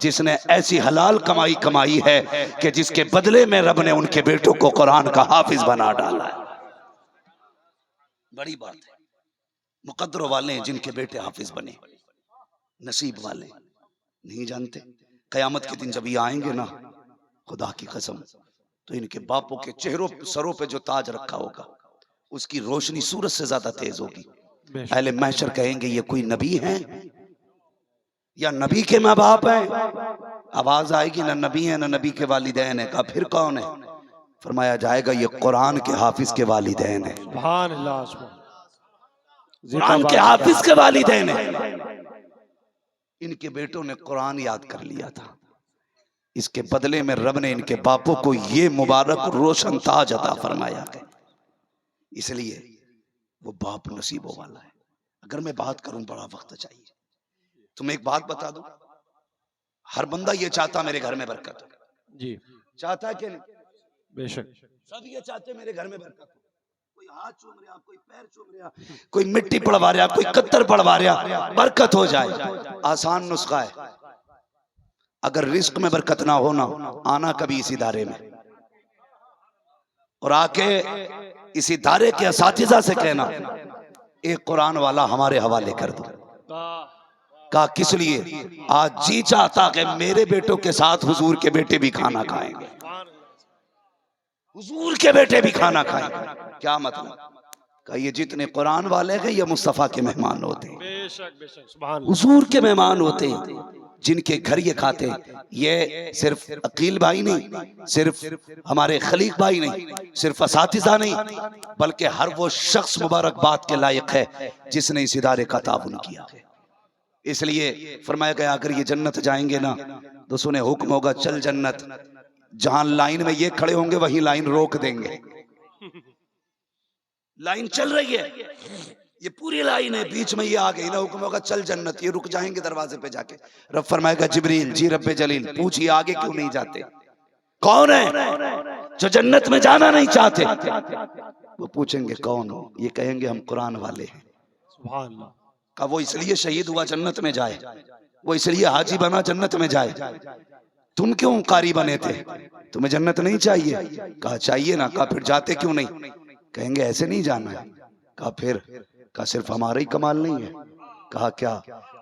जिसने ऐसी हलाल कमाई कमाई है कि जिसके बदले में रब ने उनके बेटों को कुरान का हाफिज बना डाला है। बड़ी बात है। मुकद्दरों वाले हैं जिनके बेटे हाफिज बने, नसीब वाले नहीं जानते। कयामत के दिन जब ये आएंगे ना, खुदा की कसम, तो इनके बापों के चेहरों सरों पे जो ताज रखा होगा उसकी रोशनी सूरज से ज्यादा तेज होगी। पहले महशर कहेंगे ये कोई नबी हैं, या नबी के माँ बाप हैं? आवाज आएगी ना नबी है ना नबी के वालिदैन है। कहा फिर कौन है? फरमाया जाएगा ये कुरान के हाफिज के वालिदैन है। सुभान अल्लाह, कुरान के हाफिज के वालिदैन है। इनके बेटों ने कुरान याद कर लिया था, इसके बदले में रब ने इनके बापों को ये मुबारक रोशन ताज अता फरमाया है। इसलिए वो बाप नसीबों वाला है। अगर मैं बात करूं बड़ा वक्त चाहिए। तुम्हें एक बात बता दूं, हर बंदा ये चाहता मेरे घर में बरकत हो। जी चाहता है कि नहीं? बेशक, सब ये चाहते मेरे घर में बरकत हो। कोई हाथ चूम रहा, कोई पैर चूम रहा, कोई मिट्टी पड़वा रहा, कोई कत्तर पड़वा रहा, बरकत हो जाए। आसान नुस्खा है। अगर रिस्क में बरकत ना होना, आना कभी इस इदारे में और आके इस इदारे के असातिज़ा से कहना एक कुरान वाला हमारे हवाले कर दो। कहा किस लिए? आज जी चाहता कि मेरे बेटों के साथ हुजूर के बेटे भी खाना खाएंगे, हुजूर के बेटे भी खाना खाएंगे। क्या मतलब? कहा ये जितने कुरान वाले हैं ये मुस्तफा के मेहमान होते हैं, बेशक बेशक, सुभान हुजूर के मेहमान होते हैं। जिनके घर ये खाते हैं, ये सिर्फ अकील भाई नहीं, सिर्फ हमारे खलीक भाई नहीं, सिर्फ असातिज़ा नहीं, बल्कि हर वो शख्स मुबारकबाद के लायक है जिसने इस इदारे का ताउन किया। इसलिए फरमाया गया अगर ये जन्नत जाएंगे ना तो सुने हुक्म होगा चल जन्नत। जहां लाइन में ये खड़े होंगे वहीं लाइन रोक देंगे। लाइन चल रही है, ये पूरी लाइन है, बीच में ये आ गई ना, हुक्म होगा चल जन्नत। ये रुक जाएंगे दरवाजे पे जाके। रब फरमाएगा जिब्रील जी रब्बे जलील पूछिए आगे क्यों नहीं जाते? कौन है जो जन्नत में जाना नहीं चाहते? वो पूछेंगे कौन हो? ये कहेंगे हम कुरान वाले हैं। सुभान अल्लाह। का वो इसलिए शहीद हुआ जन्नत में जाए, वो इसलिए हाजी बना जन्नत में जाए। तुम क्यों कारी बने थे? तुम्हें जन्नत नहीं चाहिए? कहा चाहिए ना। कहा फिर जाते क्यों नहीं? कहेंगे ऐसे नहीं जाना है। कहा फिर? कहा सिर्फ हमारा ही कमाल नहीं है। कहा क्या?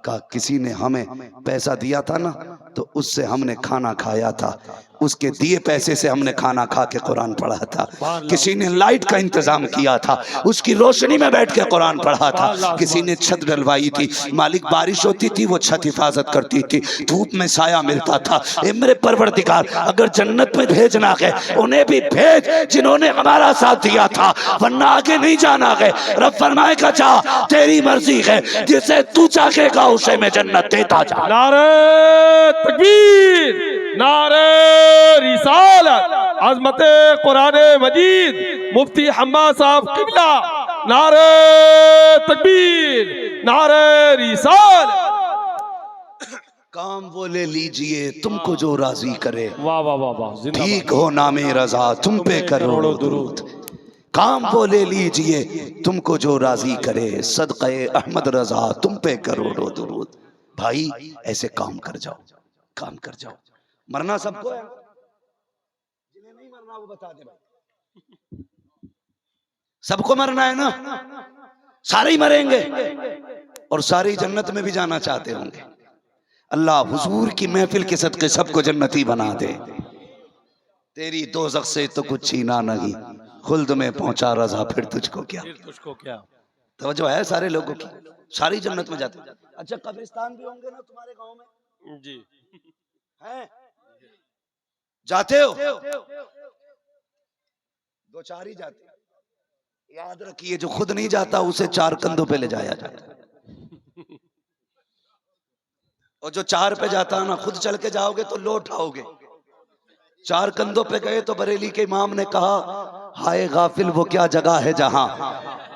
कहा किसी ने हमें पैसा दिया था ना तो उससे हमने खाना खाया था, उसके दिए पैसे से हमने खाना खा के कुरान पढ़ा था। किसी ने लाइट का इंतजाम किया था, उसकी रोशनी में बैठ के कुरान पढ़ा था। किसी ने छत डलवाई थी, मालिक बारिश होती थी वो छत हिफाजत करती थी, धूप में साया मिलता था। ए मेरे परवरदिगार अगर जन्नत में भेजना है उन्हें भी भेज जिन्होंने हमारा साथ दिया था, वरना आगे नहीं जाना है। रब फरमाएगा जा तेरी मर्जी है, जिसे तू चाहेगा उसे मैं जन्नत देता जा। नारे तकबीर, नारे रिसालत, अज़मते कुरान मजीद, मुफ्ती हम्मा साहब किबला, नारे तकबीर, नारे रिसालत। काम वो ले लीजिए तुमको जो राजी करे, वाह वाह वाह वाह, जिंदाबाद। ठीक हो नामे रजा तुम पे करोड़ों दुरूद। काम वो ले लीजिए तुमको जो राजी करे, सदक़े अहमद रजा तुम पे करोड़ों दुरूद। भाई ऐसे काम कर जाओ, काम कर जाओ। मरना सबको है, जिन्हें नहीं मरना वो बता दे भाई। सबको मरना है ना, सारे ही मरेंगे और सारी जन्नत में भी जाना चाहते होंगे। अल्लाह हुजूर की महफिल के सदके सबको जन्नती बना दे। तेरी दोज़ख से तो कुछ छीना नहीं, खुल्द में पहुंचा रजा फिर तुझको क्या। तुझको क्या तवज्जो है सारे लोगों की, सारी जन्नत में जाते। अच्छा कब्रिस्तान भी होंगे ना तुम्हारे गांव में? जी हैं? जाते हो? दो चार ही जाते। याद रखिए जो खुद नहीं जाता उसे चार कंधों पे ले जाया जाता है, और जो चार पे जाता है ना, खुद चल के जाओगे तो लो उठाओगे। चार कंधों पे गए तो बरेली के इमाम ने कहा हाय गाफिल वो क्या जगह है जहां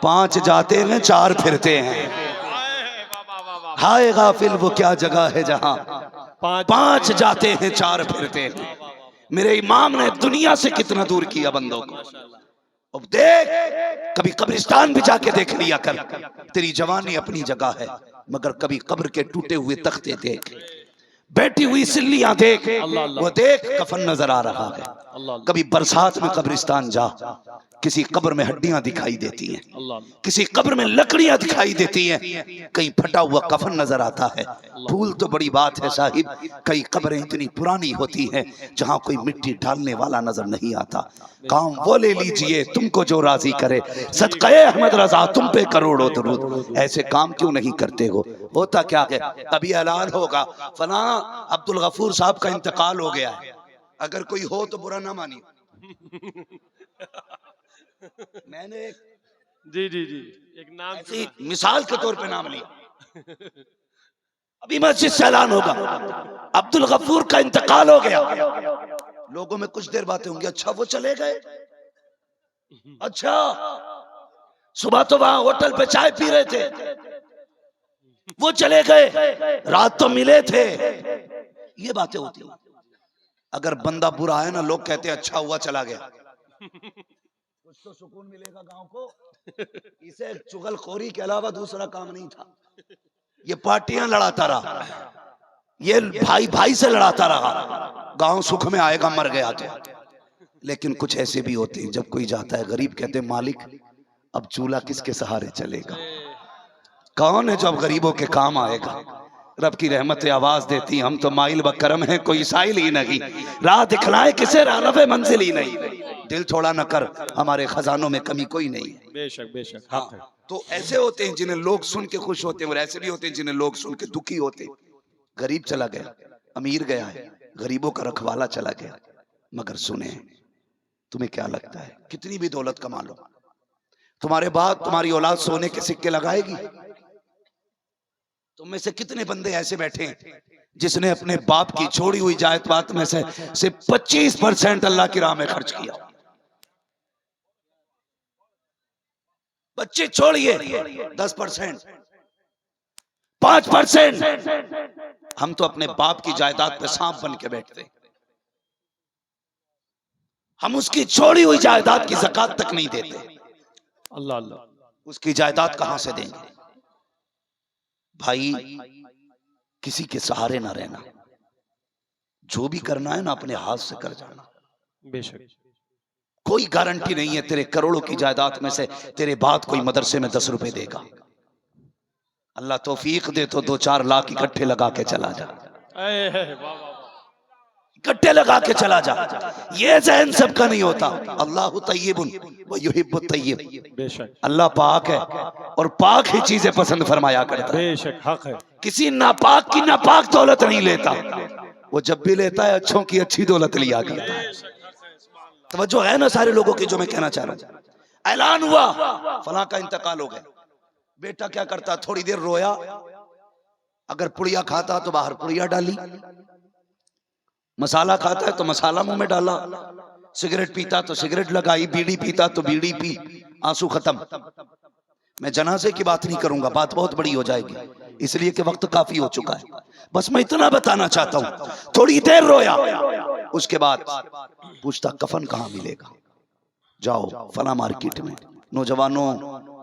पांच जाते हैं चार फिरते हैं। हाय गाफिल वो क्या जगह है जहां पांच जाते हैं चार फिरते हैं। मेरे इमाम ने दुनिया से कितना दूर किया बंदों को। अब देख कभी कब्रिस्तान भी जाके देख लिया कर। तेरी जवानी अपनी जगह है, मगर कभी कब्र के टूटे हुए तख्ते देख, बैठी हुई सिल्लियां देख, वो देख कफन नजर आ रहा है। कभी बरसात में कब्रिस्तान जा, किसी कब्र में हड्डियां दिखाई देती हैं, अल्लाह किसी कब्र में लकड़ियां दिखाई देती हैं, कहीं फटा हुआ कफन नजर आता है। फूल तो बड़ी बात है साहिब, कई कब्रें इतनी पुरानी होती हैं जहां कोई मिट्टी डालने वाला नजर नहीं आता। काम वो ले लीजिए तुमको जो राजी करे, सदक़े अहमद रजा तुम पे करोड़ों दरूद। ऐसे काम क्यों नहीं करते हो? होता क्या है, अभी ऐलान होगा फला अब्दुल गफूर साहब का इंतकाल हो गया है, अगर कोई हो तो बुरा ना मानिए। मैंने जी जी जी एक नाम ऐसी मिसाल के तौर पे नाम लिया। अभी मस्जिद से ऐलान होगा अब्दुल गफूर का इंतकाल हो गया, लोगों में कुछ देर बातें होंगी, अच्छा वो चले गए, अच्छा सुबह तो वहां होटल पे चाय पी रहे थे, वो चले गए, रात तो मिले थे, ये बातें होती हैं। अगर बंदा बुरा है ना, लोग कहते हैं अच्छा हुआ चला गया, कुछ तो सुकून मिलेगा गांव को। इसे चुगलखोरी के अलावा दूसरा काम नहीं था। ये पार्टियां लड़ाता रहा, ये भाई भाई से लड़ाता रहा, गांव सुख में आएगा मर गया तो। लेकिन कुछ ऐसे भी होते हैं जब कोई जाता है, गरीब कहते हैं मालिक अब चूल्हा किसके सहारे चलेगा? कौन है जो अब गरीबों के काम आएगा? रब की रहमत आवाज देती, हम तो माइल व करम है कोई साइल ही नहीं, राह दिखलाए किसे राह मंजिल ही नहीं, दिल थोड़ा न कर हमारे खजानों में कमी कोई नहीं है। बेशक बेशक। हाँ, तो ऐसे होते हैं जिन्हें लोग सुन के खुश होते हैं, और ऐसे भी होते हैं जिन्हें लोग सुन के दुखी होते हैं। गरीब चला गया, अमीर गया है, गरीबों का रखवाला चला गया। मगर सुने, तुम्हें क्या लगता है कितनी भी दौलत कमा लो, तुम्हारे बाद तुम्हारी औलाद सोने के सिक्के लगाएगी? तुम में से कितने बंदे ऐसे बैठे हैं जिसने अपने बाप की छोड़ी हुई जायदाद में से सिर्फ 25% अल्लाह की राह में खर्च किया? बच्चे छोड़िए, 10%, 5%, हम तो अपने बाप की जायदाद पे सांप बन के बैठते, हम उसकी छोड़ी हुई जायदाद की ज़कात तक नहीं देते। अल्लाह अल्लाह, उसकी जायदाद कहां से देंगे? भाई किसी के सहारे ना रहना, जो भी करना है ना अपने हाथ से कर जाना। बेशक कोई गारंटी नहीं है तेरे करोड़ों की जायदाद में से तेरे बाद कोई मदरसे में 10 रुपए देगा। अल्लाह तौफीक दे तो 2-4 लाख इकट्ठे लगा के चला जा, इकट्ठे लगा के चला जा। ये ज़हन सबका नहीं होता। अल्लाहु तय्यिबुन व युहिब्बुत तय्यिब। बेशक अल्लाह पाक है और पाक ही चीजें पसंद फरमाया करता है। बेशक हक है। किसी नापाक की नापाक दौलत नहीं लेता, वो जब भी लेता है अच्छों की अच्छी दौलत लिया करता है। तवज्जो है ना सारे लोगों की जो मैं कहना चाह रहा हूँ? ऐलान हुआ फलां का इंतकाल हो गया, बेटा क्या करता, थोड़ी देर रोया, अगर पुड़िया खाता तो बाहर पुड़िया डाली, मसाला खाता है तो मसाला मुंह में डाला, सिगरेट पीता तो सिगरेट लगाई, बीड़ी पीता तो बीड़ी पी, आंसू खत्म। मैं जनाजे की बात नहीं करूंगा, बात बहुत बड़ी हो जाएगी, इसलिए कि वक्त काफी हो चुका है। बस मैं इतना बताना चाहता हूं, थोड़ी देर रोया, उसके बाद पूछता कफन कहां मिलेगा? जाओ फला मार्केट में। नौजवानों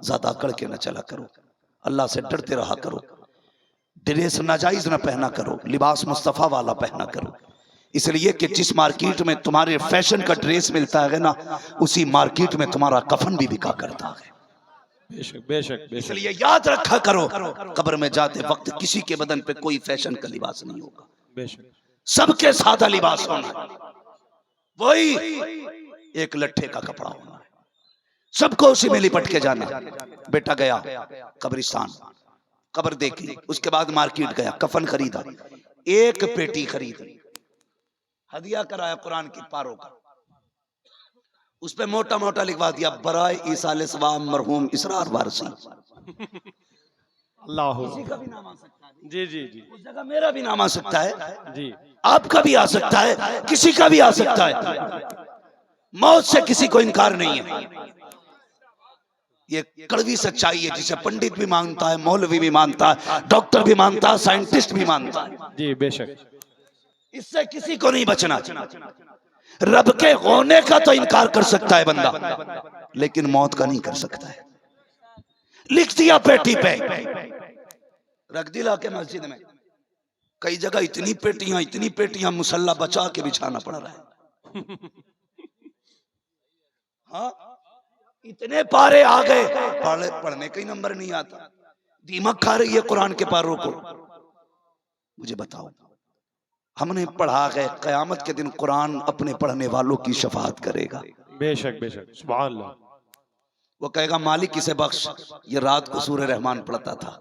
ज्यादा अकड़ के न चला करो, अल्लाह से डरते रहा करो, ड्रेस नाजायज न पहना करो, लिबास मुस्तफा वाला पहना करो। इसलिए कि जिस मार्केट में तुम्हारे फैशन का ड्रेस मिलता है ना, उसी मार्केट में तुम्हारा कफन भी बिका करता है। बेशक बेशक बेशक। इसलिए याद रखा करो, कब्र में जाते वक्त किसी के बदन पे कोई फैशन का लिबास नहीं होगा, बेशक सबके सादा लिबास होना है, वही एक लट्ठे का कपड़ा होना है, सबको उसी में लिपट के जाना। बेटा गया कब्रिस्तान, कब्र देखी, उसके बाद मार्केट गया, कफन खरीदा, एक पेटी खरीदी, हदिया कराया कुरान की पारों का, उस पे मोटा मोटा लिखवा दिया बराए ईसाले सवाब मरहूम इसरार वारसी। अल्लाह किसी का भी नाम आ सकता है, जी जी जी उस जगह मेरा भी नाम आ सकता है, जी, आपका भी आ सकता है, किसी का भी आ सकता है। मौत से किसी को इनकार नहीं है, ये कड़वी सच्चाई है जिसे पंडित भी मानता है, मौलवी भी मानता है, डॉक्टर भी मानता है, साइंटिस्ट भी मानता है। जी बेशक। इससे किसी को नहीं बचना। रब के होने का तो इनकार कर सकता है बंदा, लेकिन मौत का नहीं कर सकता है। लिख दिया पेटी पे, रख दिला के मस्जिद में। कई जगह इतनी पेटियां मुसल्ला बचा के बिछाना पड़ रहा है। हाँ, इतने पारे आ गए, पढ़ने का ही नंबर नहीं आता, दीमक खा रही है कुरान के पारों को। मुझे बताओ, हमने पढ़ा गए, कयामत के दिन कुरान अपने पढ़ने वालों की शफाअत करेगा। बेशक बेशक, सुभान अल्लाह। वो कहेगा मालिक इसे बख्श, ये रात को सूरह रहमान पढ़ता था।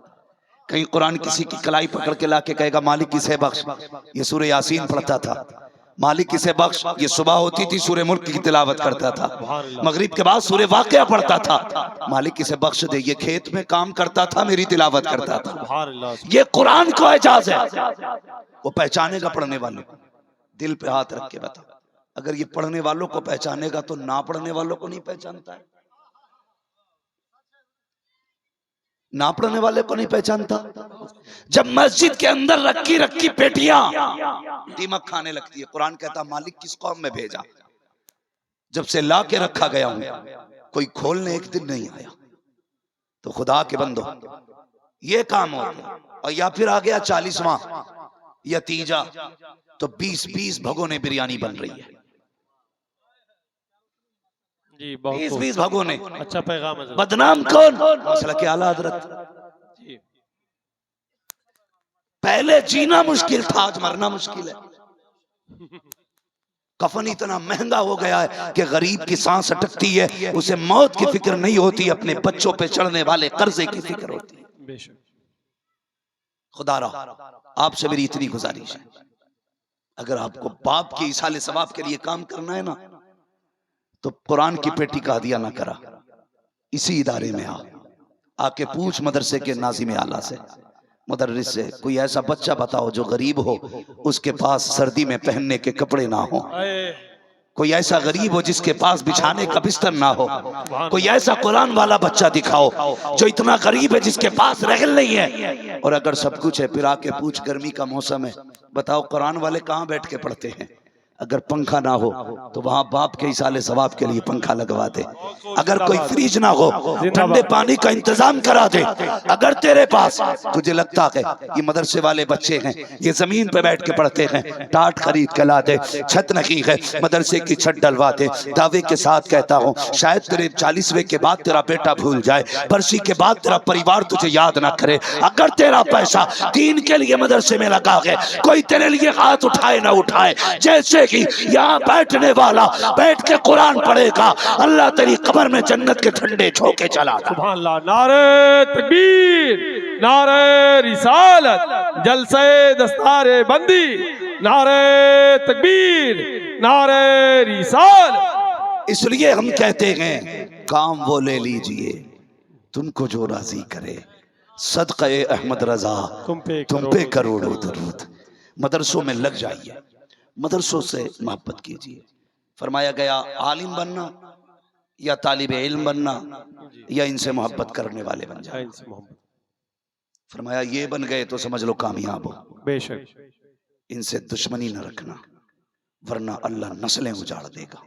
कहीं कुरान किसी की कलाई पकड़ के लाके कहेगा मालिक इसे बख्श, ये सूरह यासीन पढ़ता था। मालिक इसे बख्श, ये सुबह होती थी सूरह मुल्क की तिलावत करता था, मगरिब के बाद सूरह वाक़िया पढ़ता था। मालिक इसे बख्श दे, ये खेत में काम करता था, मेरी तिलावत करता था। ये कुरान को एजाज है। वो पहचानेगा पढ़ने वालों को। दिल पे हाथ रख के बता, अगर ये पढ़ने वालों को पहचानेगा तो ना पढ़ने वालों को नहीं पहचानता है? ना पढ़ने वाले को नहीं पहचानता। जब मस्जिद के अंदर रखी रखी पेटियां दीमक खाने लगती है, कुरान कहता मालिक किस कौम में भेजा? जब से ला के रखा गया हूं, कोई खोलने एक दिन नहीं आया। तो खुदा के बंदो, ये काम हो गया। और या फिर आ गया 40वां या तीजा, तो 20-20 भगोने बिरयानी बन रही है। जी, बहुत 20-20 भगोने। अच्छा पैगाम है। बदनाम कौन? मसला के आला हजरत। पहले जीना मुश्किल था, आज मरना मुश्किल है। कफन इतना महंगा हो गया है कि गरीब की सांस अटकती है, उसे मौत की फिक्र नहीं होती, अपने बच्चों पे चढ़ने वाले कर्जे की फिक्र होती है। खुदारा आपसे मेरी इतनी गुजारिश है, अगर आपको बाप के इसाले सवाब के लिए काम करना है ना, तो कुरान की पेटी का हदिया ना करा, इसी इदारे में आके पूछ मदरसे के नाज़िम आला से, मुदर्रिस से, कोई ऐसा बच्चा बताओ जो गरीब हो, उसके पास सर्दी में पहनने के कपड़े ना हो। कोई ऐसा गरीब हो जिसके पास बिछाने का बिस्तर ना हो। कोई ऐसा कुरान वाला बच्चा दिखाओ जो इतना गरीब है जिसके पास रहल नहीं है। और अगर सब कुछ है फिर आके पूछ, गर्मी का मौसम है, बताओ कुरान वाले कहाँ बैठ के पढ़ते हैं? अगर पंखा ना हो तो वहां बाप के इसाले सवाब के लिए पंखा लगवा दे। अगर कोई फ्रिज ना हो, ठंडे पानी का इंतजाम करा दे। अगर तेरे पास, तुझे लगता है ये मदरसे वाले बच्चे हैं, ये जमीन पे बैठ के पढ़ते हैं, टाट खरीद के ला दे, छत नहीं है, मदरसे की छत डलवा दे। दावे के साथ कहता हूँ, शायद तेरे 40वें के बाद तेरा बेटा भूल जाए, बरसी के बाद तेरा परिवार तुझे याद ना करे। अगर तेरा पैसा दीन के लिए मदरसे में लगा है, कोई तेरे लिए हाथ उठाए ना उठाए, जैसे कि यहाँ बैठने वाला बैठ के कुरान पढ़ेगा, अल्लाह तेरी कब्र में जन्नत के ठंडे झोंके चला। सुभान अल्लाह। नारे तकबीर, नारे रिसालत, जलसे दस्तारे बंदी, नारे तकबीर, नारे रिसालत। इसलिए हम कहते हैं काम वो ले लीजिए तुमको जो राजी करे, सदक़े अहमद रजा तुम पे करोड़ों दरूद। मदरसों में लग जाइए, मदरसों से मोहब्बत कीजिए। फरमाया गया आलिम बनना या तालिब इल्म बनना या इनसे मोहब्बत करने वाले बन जाए। फरमाया ये बन गए तो समझ लो कामयाब हो। बेशक इनसे दुश्मनी न रखना, वरना अल्लाह नस्लें उजाड़ देगा,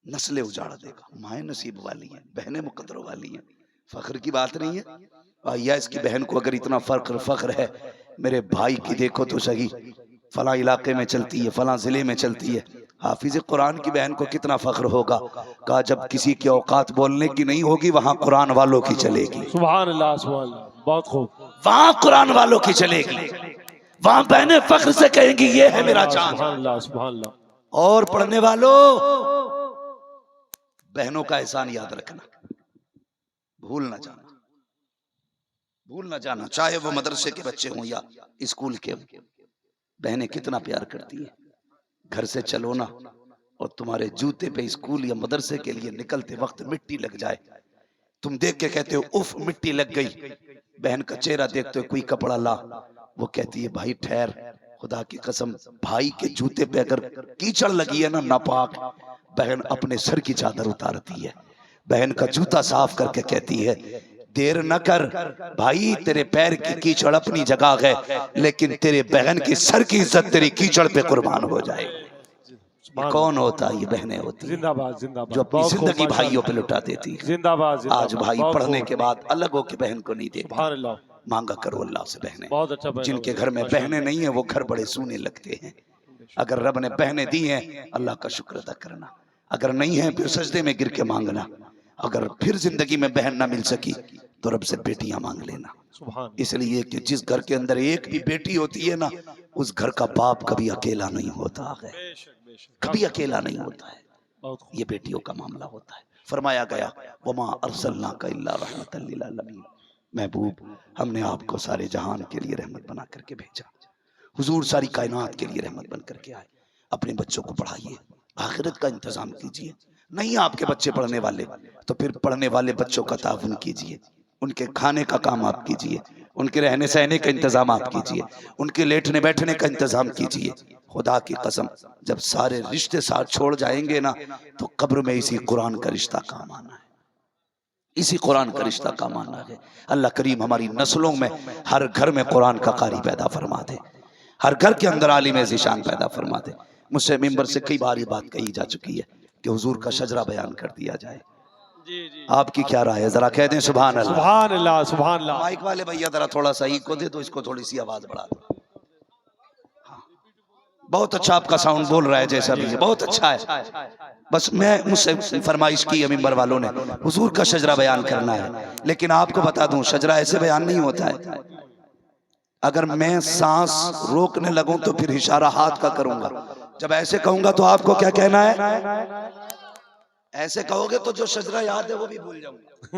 नस्लें उजाड़ देगा। माए नसीब वाली हैं, बहनें मुकद्दरों वाली हैं, फख्र की बात नहीं है। या इसकी बहन को अगर इतना फख्र है, मेरे भाई की देखो तो सही, फला इलाके में चलती है, फला जिले में चलती है, हाफिज कुरान की बहन को कितना फख्र होगा। कहा जब किसी की औकात बोलने की नहीं होगी, वहां कुरान वालों की चलेगी। सुभान अल्लाह, सुभान अल्लाह, बहुत खूब। वहां कुरान वालों की चलेगी, वहां बहनें फख्र से कहेंगी ये है मेरा चांद। सुभान अल्लाह, सुभान अल्लाह। और पढ़ने वालों, बहनों का एहसान याद रखना, भूल ना जाना, भूल ना जाना, चाहे वो मदरसे के बच्चे हों या स्कूल के हों। बहनें कितना प्यार करती हैं। घर से चलो ना और तुम्हारे जूते पे स्कूल या मदरसे के लिए निकलते वक्त मिट्टी लग जाए, तुम देख के कहते हो उफ मिट्टी लग गई। बहन का चेहरा देखते हो, कोई कपड़ा ला, वो कहती है भाई ठहर, खुदा की कसम भाई के जूते पे अगर कीचड़ लगी है ना नापाक, बहन अपने सर की चादर उतारती है, बहन का जूता साफ करके कहती है देर न कर भाई, तेरे पैर की कीचड़ अपनी जगह है, लेकिन तेरे बहन की सर की इज्जत तेरी कीचड़ पे कुर्बान हो जाएगी। कौन होता है? ये बहनें होती हैं जिंदाबाद, जिंदाबाद, जो अपनी जिंदगी भाइयों पे लुटा देती है। जिंदाबाद। आज भाई पढ़ने के बाद अलग होके बहन को नहीं देखता। सुभान अल्लाह। मांगा करो अल्लाह से बहनें। बहुत अच्छा। जिनके घर में बहनें नहीं है वो घर बड़े सूने लगते हैं। अगर रब ने बहनें दी हैं, अल्लाह का शुक्र अदा करना। अगर नहीं है फिर सजदे में गिर के मांगना। अगर फिर जिंदगी में बहन ना मिल सकी तो रब से बेटियां मांग लेना। इसलिए कि जिस घर के अंदर एक भी बेटी होती है ना, उस घर का बाप कभी अकेला नहीं होता है, कभी अकेला नहीं होता है। ये बेटियों का मामला होता है। फरमाया गया वमा अरसलनाका इल्ला रहमतल लिल आलमीन, महबूब हमने आपको सारे जहान के लिए रहमत बना करके भेजा। हुजूर सारी कायनात के लिए रहमत बन करके आए। अपने बच्चों को पढ़ाइए, आखिरत का इंतजाम कीजिए। नहीं आपके बच्चे पढ़ने वाले तो फिर पढ़ने वाले बच्चों का ताउन कीजिए, उनके खाने का काम आप कीजिए, उनके रहने सहने का इंतजाम आप कीजिए, उनके लेटने बैठने का इंतजाम कीजिए। खुदा की कसम जब सारे रिश्ते साथ छोड़ जाएंगे ना तो कब्र में इसी कुरान का रिश्ता काम आना है, इसी कुरान का रिश्ता काम आना है। अल्लाह करीम हमारी नस्लों में हर घर में कुरान का कारी पैदा फरमा दे, हर घर के अंदर आलिम ज़ीशान पैदा फरमा दे। मुझसे मिंबर से कई बार ये बात कही जा चुकी है कि हुजूर का शजरा बयान कर दिया जाए। आपकी क्या राय है? जरा कह दें सुभान अल्लाह। सुभान अल्लाह, सुभान अल्लाह। माइक वाले भैया जरा थोड़ा सा को दे दो, इसको थोड़ी सी आवाज बढ़ा दो। हाँ। बहुत अच्छा आपका साउंड बोल रहा है जैसा भी, बहुत अच्छा है। बस मैं मुझसे फरमाइश की है मिंबर वालों ने, हुजूर का शजरा बयान करना है। लेकिन आपको बता दूं शजरा ऐसे बयान नहीं होता है। अगर मैं सांस रोकने लगूं तो फिर इशारा हाथ का करूंगा। जब ऐसे कहूंगा तो आपको क्या कहना है? ऐसे कहोगे तो जो शजरा याद है वो भी भूल जाऊंगा।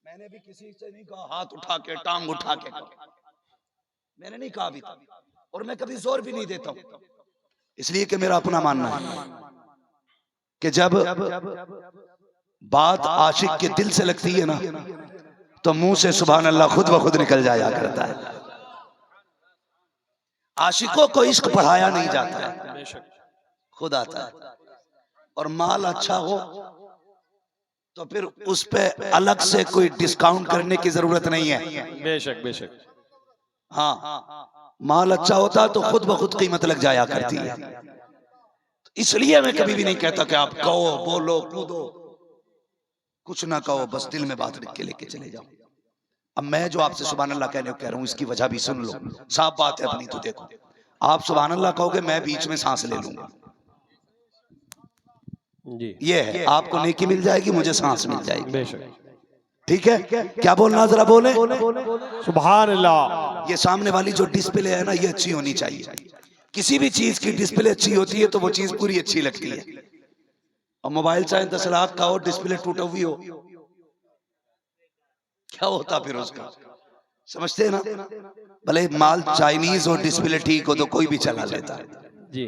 मैंने भी किसी से नहीं कहा हाथ उठा के टांग उठा के, मैंने नहीं कहा अभी तक, और मैं कभी जोर भी नहीं देता हूं। इसलिए कि मेरा अपना मानना है कि जब बात आशिक के दिल से लगती है ना तो मुंह से सुभान अल्लाह खुद ब खुद निकल जाया करता है। आशिकों को इश्क पढ़ाया नहीं जाता है, खुद आता है। और माल अच्छा हो तो फिर उस पे अलग से कोई डिस्काउंट करने की जरूरत नहीं है। बेशक बेशक। हाँ, माल अच्छा होता तो खुद ब खुद कीमत लग जाया करती है। इसलिए मैं कभी भी नहीं कहता कि आप कहो बोलो कूदो, कुछ ना कहो, बस दिल में बात रख के लेके चले जाओ। अब मैं जो आपसे सुभान अल्लाह कहने को कह रहा हूँ इसकी वजह भी सुन लो। साफ बात है अपनी। तो देखो आप सुभान अल्लाह कहोगे, मैं बीच में सांस ले लूंगा जी। ये है, आपको नेकी मिल जाएगी, मुझे सांस मिल जाएगी। बेशक। ठीक है, क्या बोलना जरा बोले सुभान अल्लाह। ये सामने वाली जो डिस्प्ले है ना ये अच्छी होनी चाहिए। किसी भी चीज की डिस्प्ले अच्छी होती है तो वो चीज पूरी अच्छी लगती है। और मोबाइल चाहे 10 लाख का हो, डिस्प्ले टूटा हुई हो, क्या होता फिर उसका? समझते हैं ना? भले माल चाइनीज हो, डिस्प्ले ठीक हो तो कोई भी चला लेता है जी।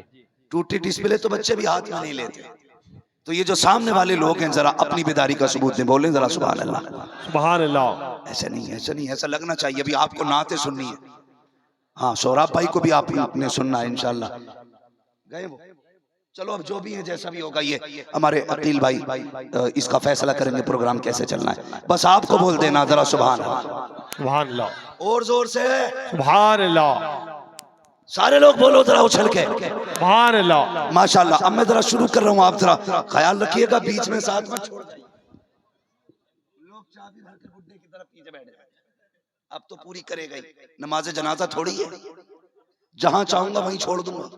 टूटी डिस्प्ले तो बच्चे भी हाथ में नहीं लेते। तो ये जो सामने वाले लोग हैं जरा अपनी बेदारी का सबूत दें, बोलें जरा सुभान अल्लाह। सुभान अल्लाह। ऐसा नहीं है, ऐसा नहीं है, ऐसा लगना चाहिए। अभी आपको नाते सुननी है। हाँ, सौराब भाई को भी आपने सुनना है इंशाल्लाह। गए वो? चलो अब जो भी है जैसा भी होगा, ये हमारे अकील भाई इसका फैसला करेंगे प्रोग्राम कैसे चलना है। बस आपको बोल देना जरा सुभान अल्लाह। सुभान अल्लाह। और जोर से सुभान अल्लाह। सारे लोग बोलो जरा उछल के सुभान अल्लाह। माशाल्लाह। अब मैं जरा शुरू कर रहा हूँ, आप जरा ख्याल रखिएगा, बीच में साथ में छोड़ जाइए। लोग चाबी भर के बुड्ढे की तरफ पीछे बैठ जाए। अब तो पूरी करेगा ही, नमाज जनाजा थोड़ी है, जहां चाहूंगा वहीं छोड़ दूंगा।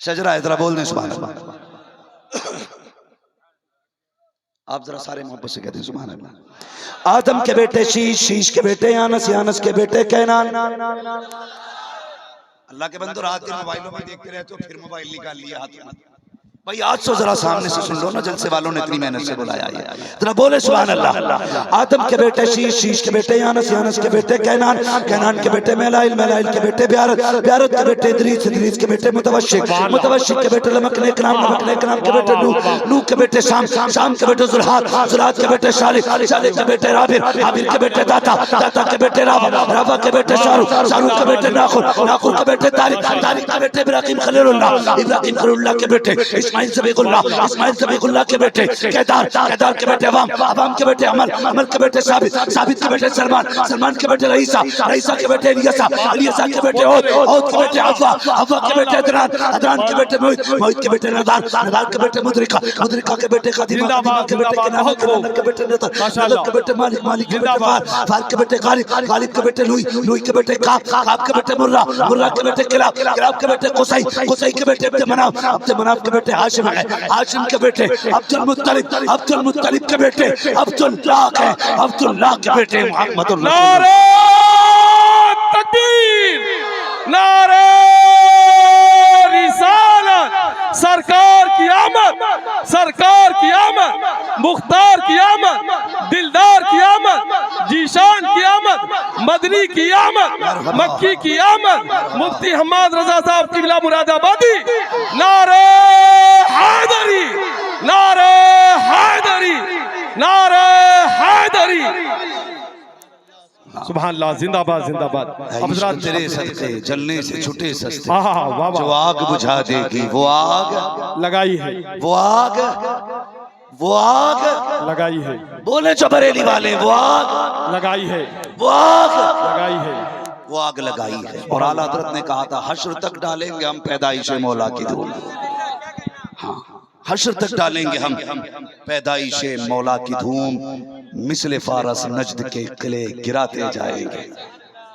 शजरा है, जरा बोल दें सुभान अल्लाह। आप जरा सारे मोहब्बत से कहते हैं सुभान अल्लाह। आदम के बेटे शीश, शीश के बेटे यानस, यानस के बेटे कैनान। अल्लाह के बंदो रात दिन मोबाइलों में देखते रहते हो, फिर मोबाइल निकाल लिया हाथ में। भाई आज तो जरा सामने से सुन लो ना, जलसे वालों ने इतनी मेहनत से बुलाया है, जरा बोले सुभान अल्लाह। आदम के बेटे शीश, शीश के बेटे यानस, यानस के बेटे कैनान, कैनान के बेटे मेलाइल, मेलाइल के बेटे ब्यारत, ब्यारत के बेटे इदरीस, इदरीस के बेटे मुतवशिक, मुतवशिक के बेटे लमकने इकराम, लमकने इकराम के बेटे नूह, नूह के बेटे शाम, शाम के बेटे जुल्हात, जुल्हात के बेटे शालिक, शालिक के बेटे राबिर, राबिर के बेटे दाता, दाता के बेटे राबा, राबा के बेटे शाहरुख, शाहरुख के बेटे नाखुर, नाखुर के बेटे तारिक, तारिक के बेटे इब्राहिम खलीलुल्लाह, इब्राहिम खलीलुल्लाह के बेटे इस्माइल सबीगुल्लाह के बेटे केदार के बेटे अवाम के बेटे अमल के बेटे साबित के बेटे सलमान के बेटे रईसा के बेटे इलियसा के बेटे औद के बेटे हवा के बेटे अदनान के बेटे मोहित के बेटे नदार के बेटे मुद्रिका के बेटे खदीमा के बेटे किनान के बेटे नदर के बेटे मालिक के बेटे फार के बेटे गालिब के बेटे लुई के बेटे काब के बेटे मुर्रा के बेटे किलाब के बेटे कुसै के बेटे अब्द मनाफ के बेटे हाशिम के बेटे अब्दुल मुत्तलिब के बेटे अब्दुल्लाह के बेटे मोहम्मद नारे तकबीर, नारे रिसालत, सरकार की आमद, मुख्तार की आमद, दिलदार की आमद, जीशान की आमद, मदनी की आमद, मक्की की आमद, मुफ्ती हम्माद रजा साहब किबला मुरादाबादी। नारे हैदरी, नारे हैदरी, नारे हैदरी। सुभान अल्लाह, जिंदाबाद जिंदाबाद। हज़रत तेरे सदके जलने से छुटे सस्ते, हाँ हाँ वाह वाह, जो आग बुझा देगी वो आग लगाई है, वो आग लगाई है, बोले जो बरेली वाले वो आग लगाई है, वो आग लगाई है। वो आग लगाई है। और आला हज़रत ने कहा था हश्र तक डालेंगे हम पैदाइश मौला की धूल। हाँ, हश्र तक डालेंगे हम पैदाइश मौला की धूम, मिसले फारस नजद के किले गिराते जाएंगे।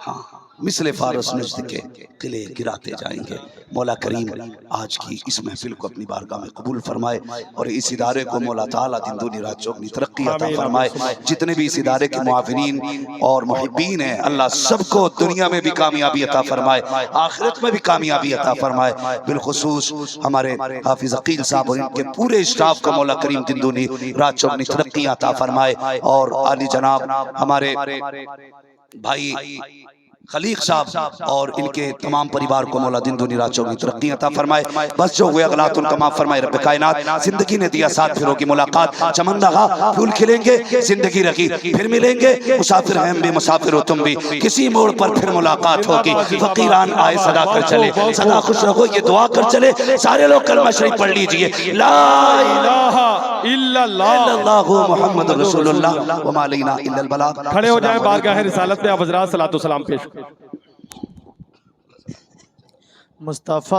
हाँ, मिसले फारस नजद के किले गिराते जाएंगे। मौला करीम आज की इस महफिल को अपनी बारगाह में कबूल फरमाए और इस इदारे को मौला ताला दिन दूनी रात चौगनी तरक्की अता फरमाए। जितने भी इस इदारे के मुआविनीन और मुहिब्बीन हैं, अल्लाह सबको दुनिया में भी कामयाबी अता फरमाए, आखिरत में भी कामयाबी अता फरमाए। बिलखुसूस हमारे हाफिज अकील साहब और इनके पूरे स्टाफ को मौला करीम दिन दूनी रात चौगनी तरक्की अता फरमाए। और आली जनाब हमारे भाई खलीक साहब और इनके तमाम परिवार को मौला दिन दुनी रात चौगनी तरक्की अता फरमाए। बस जो हुए अगलात उनका माफ फरमाए रब्बे कायनात। जिंदगी ने दिया साथ फिरों की मुलाकात, चमनदगा फूल खिलेंगे जिंदगी रखी फिर मिलेंगे, मुसाफिर हैं हम भी मुसाफिर हो तुम भी, किसी मोड़ पर फिर मुलाकात होगी। फकीरान आए सदा कर चले, सदा खुश रहो ये दुआ कर चले। सारे लोग कलमा शरीफ पढ़ लीजिए, ला इलाहा इल्लल्लाह मुहम्मदुर रसूलुल्लाह व मा अलैना इल्लल बलाग। खड़े हो जाए बारगाह रिसालत में, आप हज़रात सलातो सलाम पेश। मुस्तफ़ा